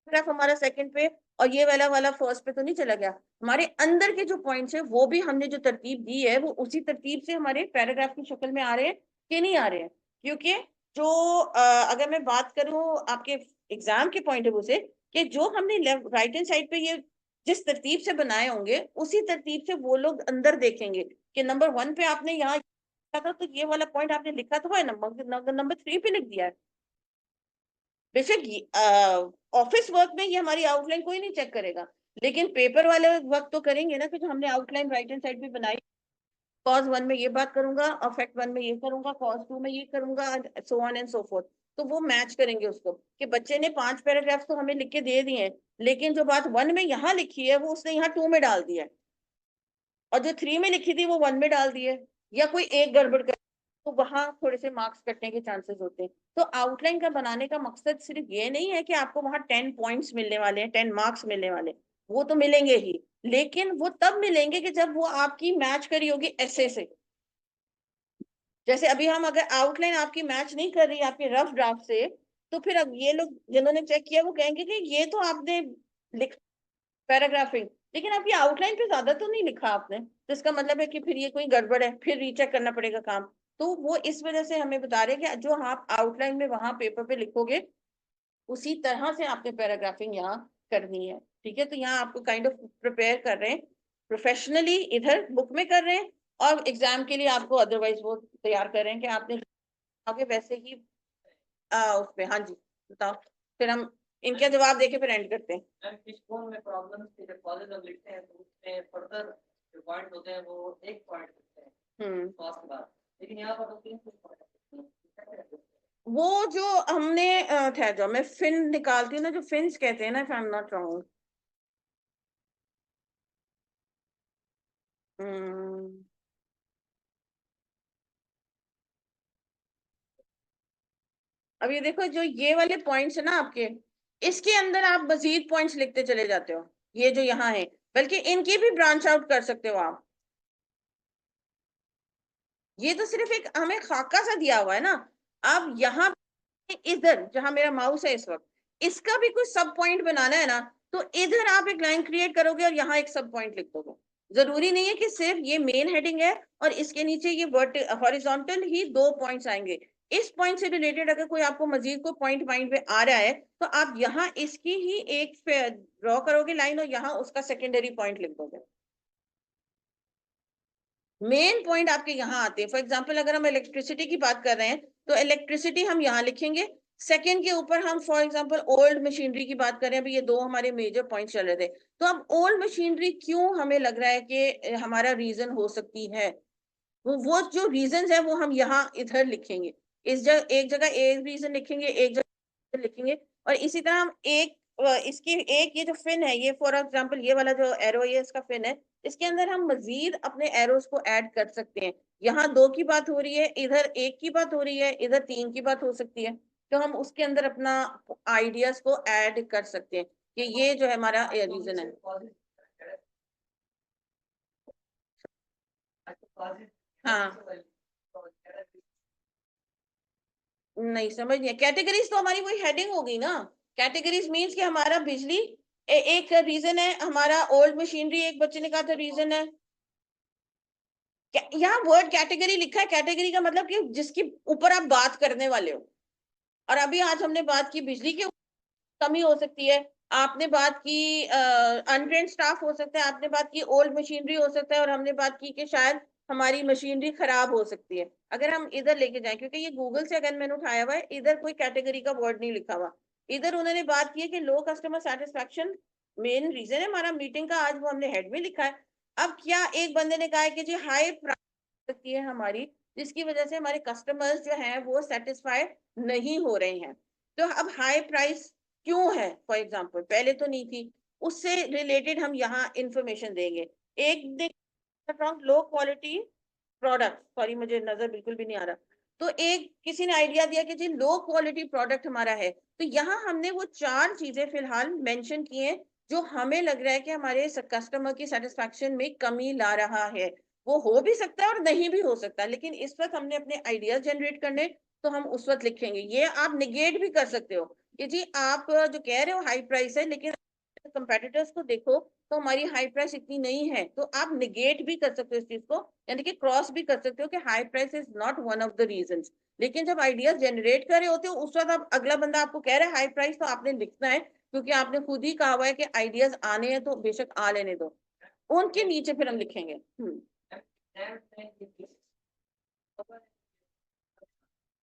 पैराग्राफ हमारा सेकंड पे और ये वाला वाला फर्स्ट पे तो नहीं चला गया, हमारे अंदर के जो पॉइंट्स है वो भी हमने जो तरतीब दी है वो उसी तरतीब से हमारे पैराग्राफ की शक्ल में आ रहे हैं कि नहीं आ रहे हैं। क्योंकि जो अगर मैं बात करूं आपके एग्जाम के पॉइंट ऑफ व्यू से कि जो हमने राइट हैंड साइड पे ये जिस तरतीब से बनाए होंगे उसी तरतीब से वो लोग अंदर देखेंगे कि नंबर 1 पे आपने यहाँ था तो ये वाला पॉइंट आपने लिखा तो है, नंबर 3 पे लिख दिया है। बेशक ऑफिस वर्क में ये हमारी आउटलाइन कोई नहीं चेक करेगा लेकिन पेपर वाले वर्क तो करेंगे ना कि जो हमने आउटलाइन राइट हैंड साइड पे बनाई, कॉज 1 में ये बात करूंगा और फैक्ट 1 में ये करूंगा, कॉज 2 में ये करूंगा, so on and so fourth. तो वो मैच करेंगे उसको कि बच्चे ने 5 पैराग्राफ तो हमें लिख के दे दिए हैं, लेकिन जो बात 1 में यहाँ लिखी है वो उसने यहाँ 2 में डाल दिया है, और जो 3 में लिखी थी वो 1 में डाल दी है, या कोई एक गड़बड़ कर, तो वहां थोड़े से मार्क्स कटने के चांसेस होते हैं। तो आउटलाइन का बनाने का मकसद सिर्फ ये नहीं है कि आपको वहां 10 पॉइंट्स मिलने वाले हैं, 10 मार्क्स मिलने वाले, वो तो मिलेंगे ही, लेकिन वो तब मिलेंगे कि जब वो आपकी मैच करी होगी ऐसे से। जैसे अभी हम अगर आउटलाइन आपकी मैच नहीं कर रही आपके रफ ड्राफ्ट से, तो फिर अब ये लोग जिन्होंने चेक किया वो कहेंगे कि ये तो आपने लिख पैराग्राफिंग, लेकिन आपकी आउटलाइन पे ज्यादा तो नहीं लिखा आपने, तो इसका मतलब है कि फिर ये कोई गड़बड़ है, फिर रीचेक करना पड़ेगा काम। तो वो इस वजह से हमें बता रहे हैं कि जो आप आउटलाइन में वहां पेपर पे लिखोगे उसी तरह से आपने पैराग्राफिंग यहाँ करनी है। ठीक है, तो यहाँ आपको काइंड ऑफ प्रिपेयर कर रहे हैं प्रोफेशनली, इधर बुक में कर रहे हैं, और एग्जाम के लिए आपको अदरवाइज वो तैयार कर रहे हैं कि आपने आगे वैसे ही उस पे। हाँ जी बताओ, फिर हम इनके जवाब देके फिर एंड करते हैं। मैम इस फोन में प्रॉब्लम है जब कॉलेज हम लिखते हैं तो उसमें फर्दर जो पॉइंट होते हैं वो एक पॉइंट होते हैं पास के बाद, लेकिन यहाँ पर तो 3 पॉइंट। वो जो हमने ठहर जाओ, मैं फिन निकालती हूँ ना, जो फिन्स कहते हैं ना, if I am not wrong. अब ये देखो, जो ये वाले पॉइंट्स है ना आपके, इसके अंदर आप मजीद पॉइंट्स लिखते चले जाते हो, ये जो यहाँ है, बल्कि इनकी भी ब्रांच आउट कर सकते हो आप। ये तो सिर्फ एक हमें खाका सा दिया हुआ है ना, अब यहाँ इधर जहां मेरा माउस है इस वक्त, इसका भी कोई सब पॉइंट बनाना है ना, तो इधर आप एक लाइन क्रिएट करोगे और यहाँ एक सब पॉइंट लिख दोगे। जरूरी नहीं है कि सिर्फ ये मेन हेडिंग है और इसके नीचे ये हॉरिजॉन्टल ही 2 पॉइंट्स आएंगे। इस पॉइंट से रिलेटेड अगर कोई आपको मजीद कोई पॉइंट माइंड में आ रहा है, तो आप यहाँ इसकी ही एक ड्रॉ करोगे लाइन और यहाँ उसका सेकेंडरी पॉइंट लिख दोगे। मेन पॉइंट आपके यहाँ आते हैं। फॉर एग्जाम्पल अगर हम इलेक्ट्रिसिटी की बात कर रहे हैं, तो इलेक्ट्रिसिटी हम यहाँ लिखेंगे, सेकंड के ऊपर हम फॉर एग्जांपल ओल्ड मशीनरी की बात करें, अभी ये 2 हमारे मेजर पॉइंट्स चल रहे थे, तो अब ओल्ड मशीनरी क्यों हमें लग रहा है कि हमारा रीजन हो सकती है, वो जो रीजन है वो हम यहाँ इधर लिखेंगे, इस जगह एक जगह एक रीजन लिखेंगे, एक जगह लिखेंगे, और इसी तरह हम एक इसकी एक ये जो फिन है, ये फॉर एग्जांपल ये वाला जो एरो है इसका फिन है, इसके अंदर हम मजीद अपने एरोस को ऐड कर सकते हैं। यहाँ 2 की बात हो रही है, इधर 1 की बात हो रही है, इधर 3 की बात हो सकती है, तो हम उसके अंदर अपना आइडियाज को ऐड कर सकते हैं कि ये जो है हमारा रीजन है। हाँ नहीं समझ नहीं, कैटेगरीज तो हमारी वही हेडिंग होगी ना, कैटेगरीज मींस कि हमारा बिजली एक रीजन है, हमारा ओल्ड मशीनरी एक बच्चे ने कहा था रीजन है। यहाँ वर्ड कैटेगरी लिखा है, कैटेगरी का मतलब कि जिसके ऊपर आप बात करने वाले हो, और अभी आज हमने बात की बिजली की कमी हो सकती है, आपने बात की अनट्रेन्ड स्टाफ हो सकता है, आपने बात की ओल्ड मशीनरी हो सकता है, और हमने बात की कि शायद हमारी मशीनरी खराब हो सकती है। अगर हम इधर लेके जाएं, क्योंकि ये गूगल से अगर मैंने उठाया हुआ है, इधर कोई कैटेगरी का वर्ड नहीं लिखा हुआ, इधर उन्होंने बात की है कि लो कस्टमर सेटिस्फेक्शन मेन रीजन है हमारा मीटिंग का, आज वो हमने हेड में लिखा है। अब क्या एक बंदे ने कहा है कि जी हाई प्राइस सकती है हमारी, जिसकी वजह से हमारे कस्टमर्स जो हैं वो सेटिस्फाइड नहीं हो रहे हैं, तो अब हाई प्राइस क्यों है, फॉर एग्जाम्पल पहले तो नहीं थी, उससे रिलेटेड हम यहाँ इंफॉर्मेशन देंगे। एक लो क्वालिटी प्रोडक्ट, सॉरी मुझे नजर बिल्कुल भी नहीं आ रहा, तो एक किसी ने आइडिया दिया कि जी लो क्वालिटी प्रोडक्ट हमारा है, तो यहाँ हमने वो 4 चीजें फिलहाल मेंशन की हैं जो हमें लग रहा है कि हमारे कस्टमर की सेटिस्फैक्शन में कमी ला रहा है। वो हो भी सकता है और नहीं भी हो सकता, लेकिन इस वक्त हमने अपने आइडियाज जनरेट करने, तो हम उस वक्त लिखेंगे। ये आप निगेट भी कर सकते हो कि जी आप जो कह रहे हो हाई प्राइस है, लेकिन कंपेटिटर्स को देखो तो हमारी हाई प्राइस इतनी नहीं है, तो आप निगेट भी कर सकते हो इस चीज को, यानी कि क्रॉस भी कर सकते हो कि high price is not one of the reasons. लेकिन जब आइडियाज जनरेट कर रहे होते हो उस वक्त आप अगला बंदा आपको कह रहा है हाई प्राइस, तो आपने लिखना है, क्योंकि आपने खुद ही कहा हुआ है कि आइडियाज आने हैं तो बेशक आ लेने दो, उनके नीचे फिर हम लिखेंगे।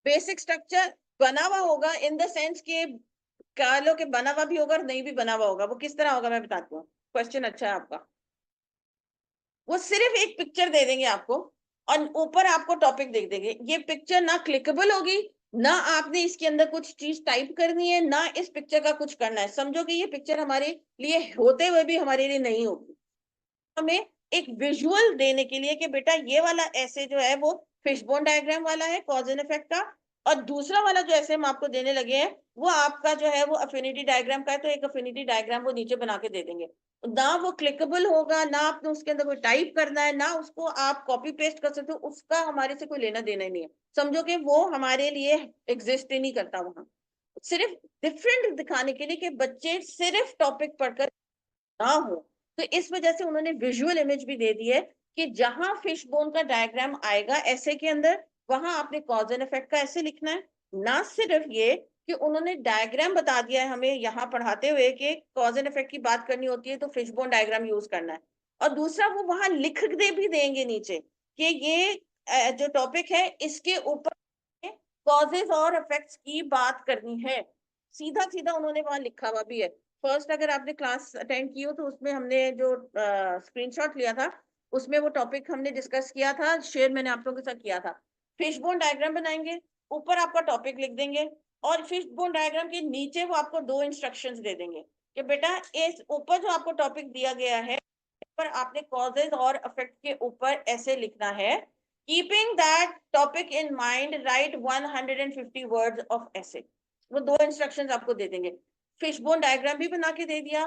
बेसिक स्ट्रक्चर बना हुआ होगा इन द सेंस के कह लो कि बना हुआ भी होगा और नहीं भी बना हुआ होगा। वो किस तरह होगा मैं बताती हूँ, क्वेश्चन अच्छा है आपका। वो सिर्फ एक पिक्चर दे देंगे आपको और ऊपर आपको टॉपिक दे देंगे, ये पिक्चर ना क्लिकेबल होगी ना आपने इसके अंदर कुछ चीज टाइप करनी है, ना इस पिक्चर का कुछ करना है। समझो कि ये पिक्चर हमारे लिए होते हुए भी हमारे लिए नहीं होगी। हमें एक विजुअल देने के लिए कि बेटा ये वाला ऐसे जो है वो फिशबोन डायग्राम वाला है कॉज एंड इफेक्ट का, और दूसरा वाला जो ऐसे हम आपको देने लगे हैं वो आपका जो है वो अफिनिटी डायग्राम का है, तो एक अफिनिटी डायग्राम वो नीचे बना के दे देंगे। ना वो क्लिकेबल होगा, ना आपने उसके अंदर कोई टाइप करना है, ना उसको आप कॉपी पेस्ट कर सकते हो, उसका हमारे से कोई लेना देना ही नहीं है। समझो कि वो हमारे लिए एग्जिस्ट ही नहीं करता वहां, सिर्फ डिफरेंट दिखाने के लिए कि बच्चे सिर्फ टॉपिक पढ़कर ना हो। तो इस वजह से उन्होंने विजुअल इमेज भी दे दी है कि जहां फिश बोन का डायग्राम आएगा ऐसे के अंदर, वहां आपने कॉज एंड इफेक्ट का ऐसे लिखना है। ना सिर्फ ये कि उन्होंने डायग्राम बता दिया है हमें यहाँ पढ़ाते हुए कि कॉज एंड इफेक्ट की बात करनी होती है तो फिश बोन डायग्राम यूज करना है, और दूसरा वो वहां लिख दे भी देंगे नीचे कि ये जो टॉपिक है इसके ऊपर कॉजेज और इफेक्ट्स की बात करनी है। सीधा सीधा उन्होंने वहां लिखा हुआ भी है। फर्स्ट अगर आपने क्लास अटेंड की हो तो उसमें हमने जो स्क्रीनशॉट लिया था उसमें वो टॉपिक हमने डिस्कस किया था, शेयर मैंने आप लोगों के साथ किया था। फिशबोन डायग्राम बनाएंगे, ऊपर आपका टॉपिक लिख देंगे, और फिशबोन डायग्राम के नीचे वो आपको 2 इंस्ट्रक्शंस दे देंगे कि बेटा इस ऊपर जो आपको टॉपिक दिया गया है पर आपने कॉजेज और इफेक्ट के ऊपर ऐसे लिखना है। Keeping that topic in mind right 150 words of ऐसे। वो 2 इंस्ट्रक्शंस आपको दे देंगे। फिशबोन डायग्राम भी बना के दे दिया,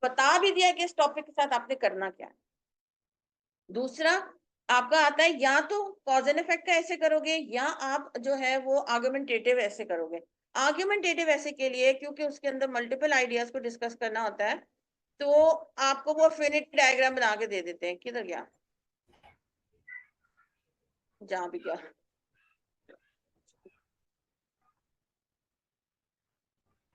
बता भी दिया कि इस टॉपिक के साथ आपने करना क्या है। दूसरा आपका आता है या तो कॉज एंड इफेक्ट का ऐसे करोगे, या आप जो है वो आर्गुमेंटेटिव ऐसे करोगे। आर्गुमेंटेटिव ऐसे के लिए क्योंकि उसके अंदर मल्टीपल आइडियाज को डिस्कस करना होता है, तो आपको वो अफिनिटी डायग्राम बना के दे देते हैं। किधर गया, जहां भी गया,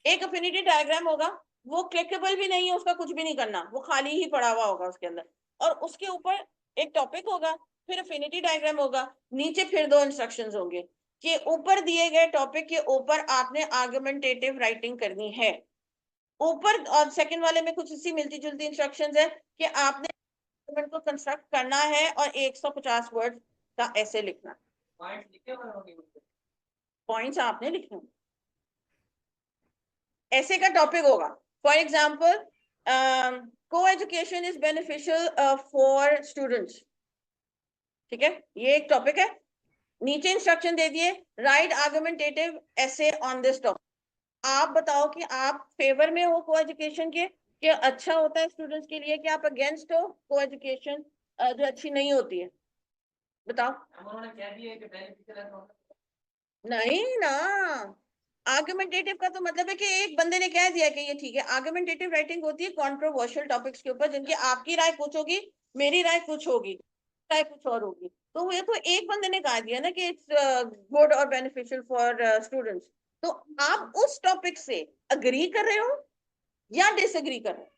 एक अफिनिटी डायग्राम होगा, वो क्लिकेबल भी नहीं है, उसका कुछ भी नहीं करना, वो खाली ही पड़ा हुआ होगा उसके अंदर, और उसके ऊपर एक टॉपिक होगा, फिर अफिनिटी डायग्राम होगा, नीचे फिर 2 इंस्ट्रक्शंस होंगे कि ऊपर दिए गए टॉपिक के ऊपर आपने आर्गुमेंटेटिव राइटिंग करनी है। ऊपर और सेकंड वाले में कुछ इसी मिलती जुलती इंस्ट्रक्शंस है कि आपने डॉक्यूमेंट को कंस्ट्रक्ट करना है और 150 वर्ड का ऐसे लिखना। पॉइंट लिखे हुए होंगे उनके। पॉइंट्स आपने लिखने होंगे। ऐसे का टॉपिक होगा फॉर एग्जाम्पल को education is beneficial for students, ठीक है, ये एक टॉपिक है। नीचे इंस्ट्रक्शन दे दिए, राइट आर्गुमेंटेटिव ऐसे ऑन दिस टॉपिक। आप बताओ कि आप फेवर में हो को एजुकेशन के, कि अच्छा होता है स्टूडेंट्स के लिए, कि आप अगेंस्ट हो को एजुकेशन जो अच्छी नहीं होती है, बताओ। उन्होंने कह दिया कि बेनिफिशियल है तो नहीं ना, आर्गुमेंटेटिव का तो मतलब है कि एक बंदे ने कह दिया कि ये ठीक है। आर्गुमेंटेटिव राइटिंग होती है कंट्रोवर्शियल टॉपिक्स के ऊपर जिनकी आपकी राय कुछ होगी, मेरी राय कुछ होगी, राय कुछ और होगी। तो ये तो एक बंदे ने कहा दिया ना कि इट्स गुड और बेनिफिशियल फॉर स्टूडेंट्स, तो आप उस टॉपिक से अग्री कर रहे हो या डिसएग्री कर रहे हो,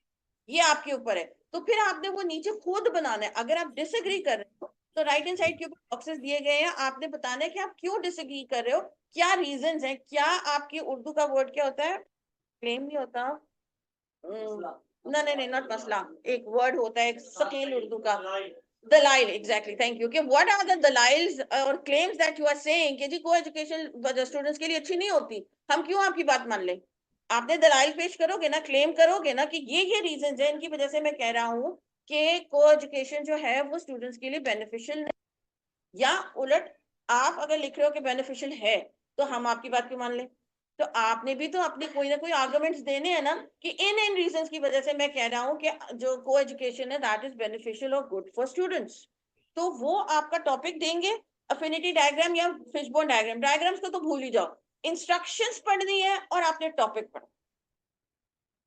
ये आपके ऊपर है। तो फिर आपने वो नीचे खुद बनाना है। अगर आप डिसएग्री कर रहे हो तो राइट हैंड साइड के ऊपर बॉक्सेस दिए गए हैं, आपने बताना है कि आप क्यों डिसएग्री कर रहे हो, क्या रीजंस हैं, क्या आपकी उर्दू का वर्ड क्या होता है, क्लेम नहीं होता, नहीं नहीं नॉट मसला, एक वर्ड होता है सकील उर्दू का, दलाइल, एग्जैक्टली, थैंक यू, कि व्हाट आर द दलाइल्स और claims that you are saying कि जी को एजुकेशन स्टूडेंट्स के लिए अच्छी नहीं होती, हम क्यों आपकी बात मान लें। आपने दलाइल पेश करोगे ना, क्लेम करोगे ना कि ये रीजन है, इनकी वजह से मैं कह रहा हूँ कि को एजुकेशन जो है वो स्टूडेंट्स के लिए बेनिफिशियल नहीं, या उलट आप अगर लिख रहे हो कि बेनिफिशियल है तो हम आपकी बात क्यों मान लें। तो आपने भी तो अपनी कोई ना कोई आर्गुमेंट्स देने हैं ना कि इन रीजंस की वजह से मैं कह रहा हूँ कि जो को एजुकेशन है दैट इज बेनिफिशियल और गुड फॉर स्टूडेंट्स। तो वो आपका टॉपिक देंगे, अफिनिटी डायग्राम या फिशबोन डायग्राम। डायग्राम्स को तो भूल ही जाओ, इंस्ट्रक्शंस पढ़नी है और आपने टॉपिक पढ़ना।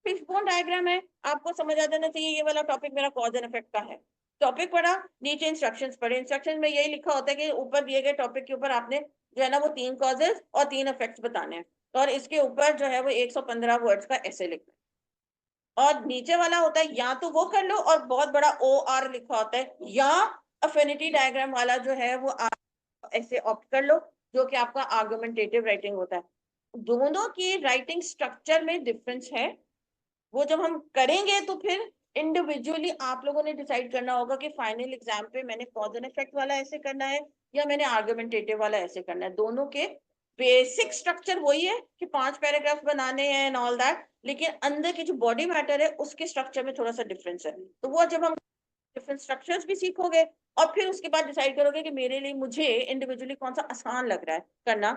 फिशबोन डायग्राम है, आपको समझ आ जाना चाहिए ये वाला टॉपिक मेरा कॉज एंड इफेक्ट का है। टॉपिक पढ़ा, नीचे इंस्ट्रक्शंस पढ़े, इंस्ट्रक्शन में यही लिखा होता है कि ऊपर दिए गए टॉपिक के ऊपर आपने जो है ना वो 3 कॉजेस और 3 इफेक्ट्स बताने हैं, और इसके ऊपर जो है वो 115 वर्ड्स का ऐसे लिखना है। और नीचे वाला होता है या तो वो कर लो और बहुत बड़ा OR लिखा होता है, या अफिनिटी डायग्राम वाला जो है वो आप ऐसे ऑप्ट कर लो, जो कि आपका आर्गुमेंटेटिव राइटिंग होता है। दोनों की राइटिंग स्ट्रक्चर में डिफरेंस है, वो जब हम करेंगे तो फिर इंडिविजुअली आप लोगों ने डिसाइड करना होगा कि फाइनल एग्जाम पे मैंने कॉज एंड इफेक्ट वाला ऐसे करना है या मैंने आर्गुमेंटेटिव वाला ऐसे करना है। दोनों के बेसिक स्ट्रक्चर वही है कि 5 पैराग्राफ बनाने हैं एंड ऑल दैट, लेकिन अंदर की जो बॉडी मैटर है उसके स्ट्रक्चर में थोड़ा सा डिफरेंस है। तो वो जब हम डिफरेंट स्ट्रक्चर्स भी सीखोगे और फिर उसके बाद डिसाइड करोगे कि मेरे लिए मुझे इंडिविजुअली कौन सा आसान लग रहा है करना,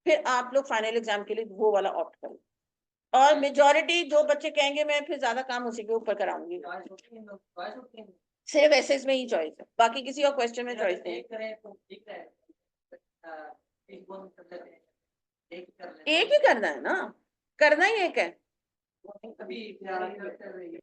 फिर आप लोग फाइनल एग्जाम के लिए वो वाला ऑप्ट करो। और मेजॉरिटी जो बच्चे कहेंगे मैं फिर ज्यादा काम उसी के ऊपर कराऊंगी, चॉइस होती है, चॉइस होती है। सिर्फ एसेस में ही चॉइस है, बाकी किसी और क्वेश्चन में चॉइस नहीं है। एक करें तो ठीक है, एक बंद कर लेते हैं, एक ही कर लेते एक ही करना है ना, करना ही एक है, हैं। अभी तैयारी कर रही है।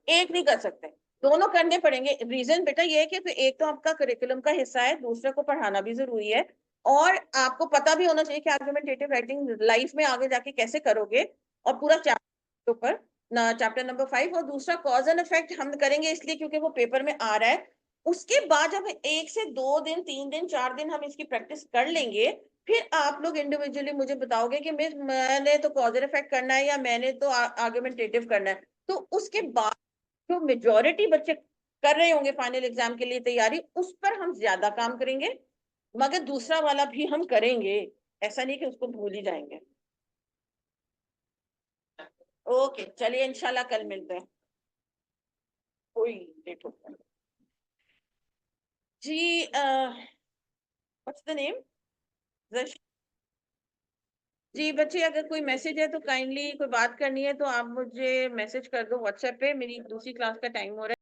एक नहीं कर सकते, दोनों करने पड़ेंगे। रीजन बेटा ये है कि फिर एक तो आपका करिकुलम का हिस्सा है, दूसरे को पढ़ाना भी जरूरी है, और आपको पता भी होना चाहिए कि आर्गुमेंटेटिव राइटिंग लाइफ में आगे जाके कैसे करोगे, और पूरा चैप्टर ऊपर ना, चैप्टर नंबर 5। और दूसरा कॉज एंड इफेक्ट हम करेंगे इसलिए क्योंकि वो पेपर में आ रहा है। उसके बाद जब 1 से 2 दिन 3 दिन 4 दिन हम इसकी प्रैक्टिस कर लेंगे, फिर आप लोग इंडिविजुअली मुझे बताओगे कि मिस मैंने तो कॉज एंड इफेक्ट करना है या मैंने तो आर्गुमेंटेटिव करना है। तो उसके बाद जो मेजॉरिटी बच्चे कर रहे होंगे फाइनल एग्जाम के लिए तैयारी, उस पर हम ज्यादा काम करेंगे, मगर दूसरा वाला भी हम करेंगे, ऐसा नहीं कि उसको भूल ही जाएंगे। ओके चलिए, इंशाल्लाह कल मिलते हैं। कोई लेट होता है जी। What's the name? जी बच्चे, अगर कोई मैसेज है तो काइंडली, कोई बात करनी है तो आप मुझे मैसेज कर दो व्हाट्सएप पे, मेरी दूसरी क्लास का टाइम हो रहा है।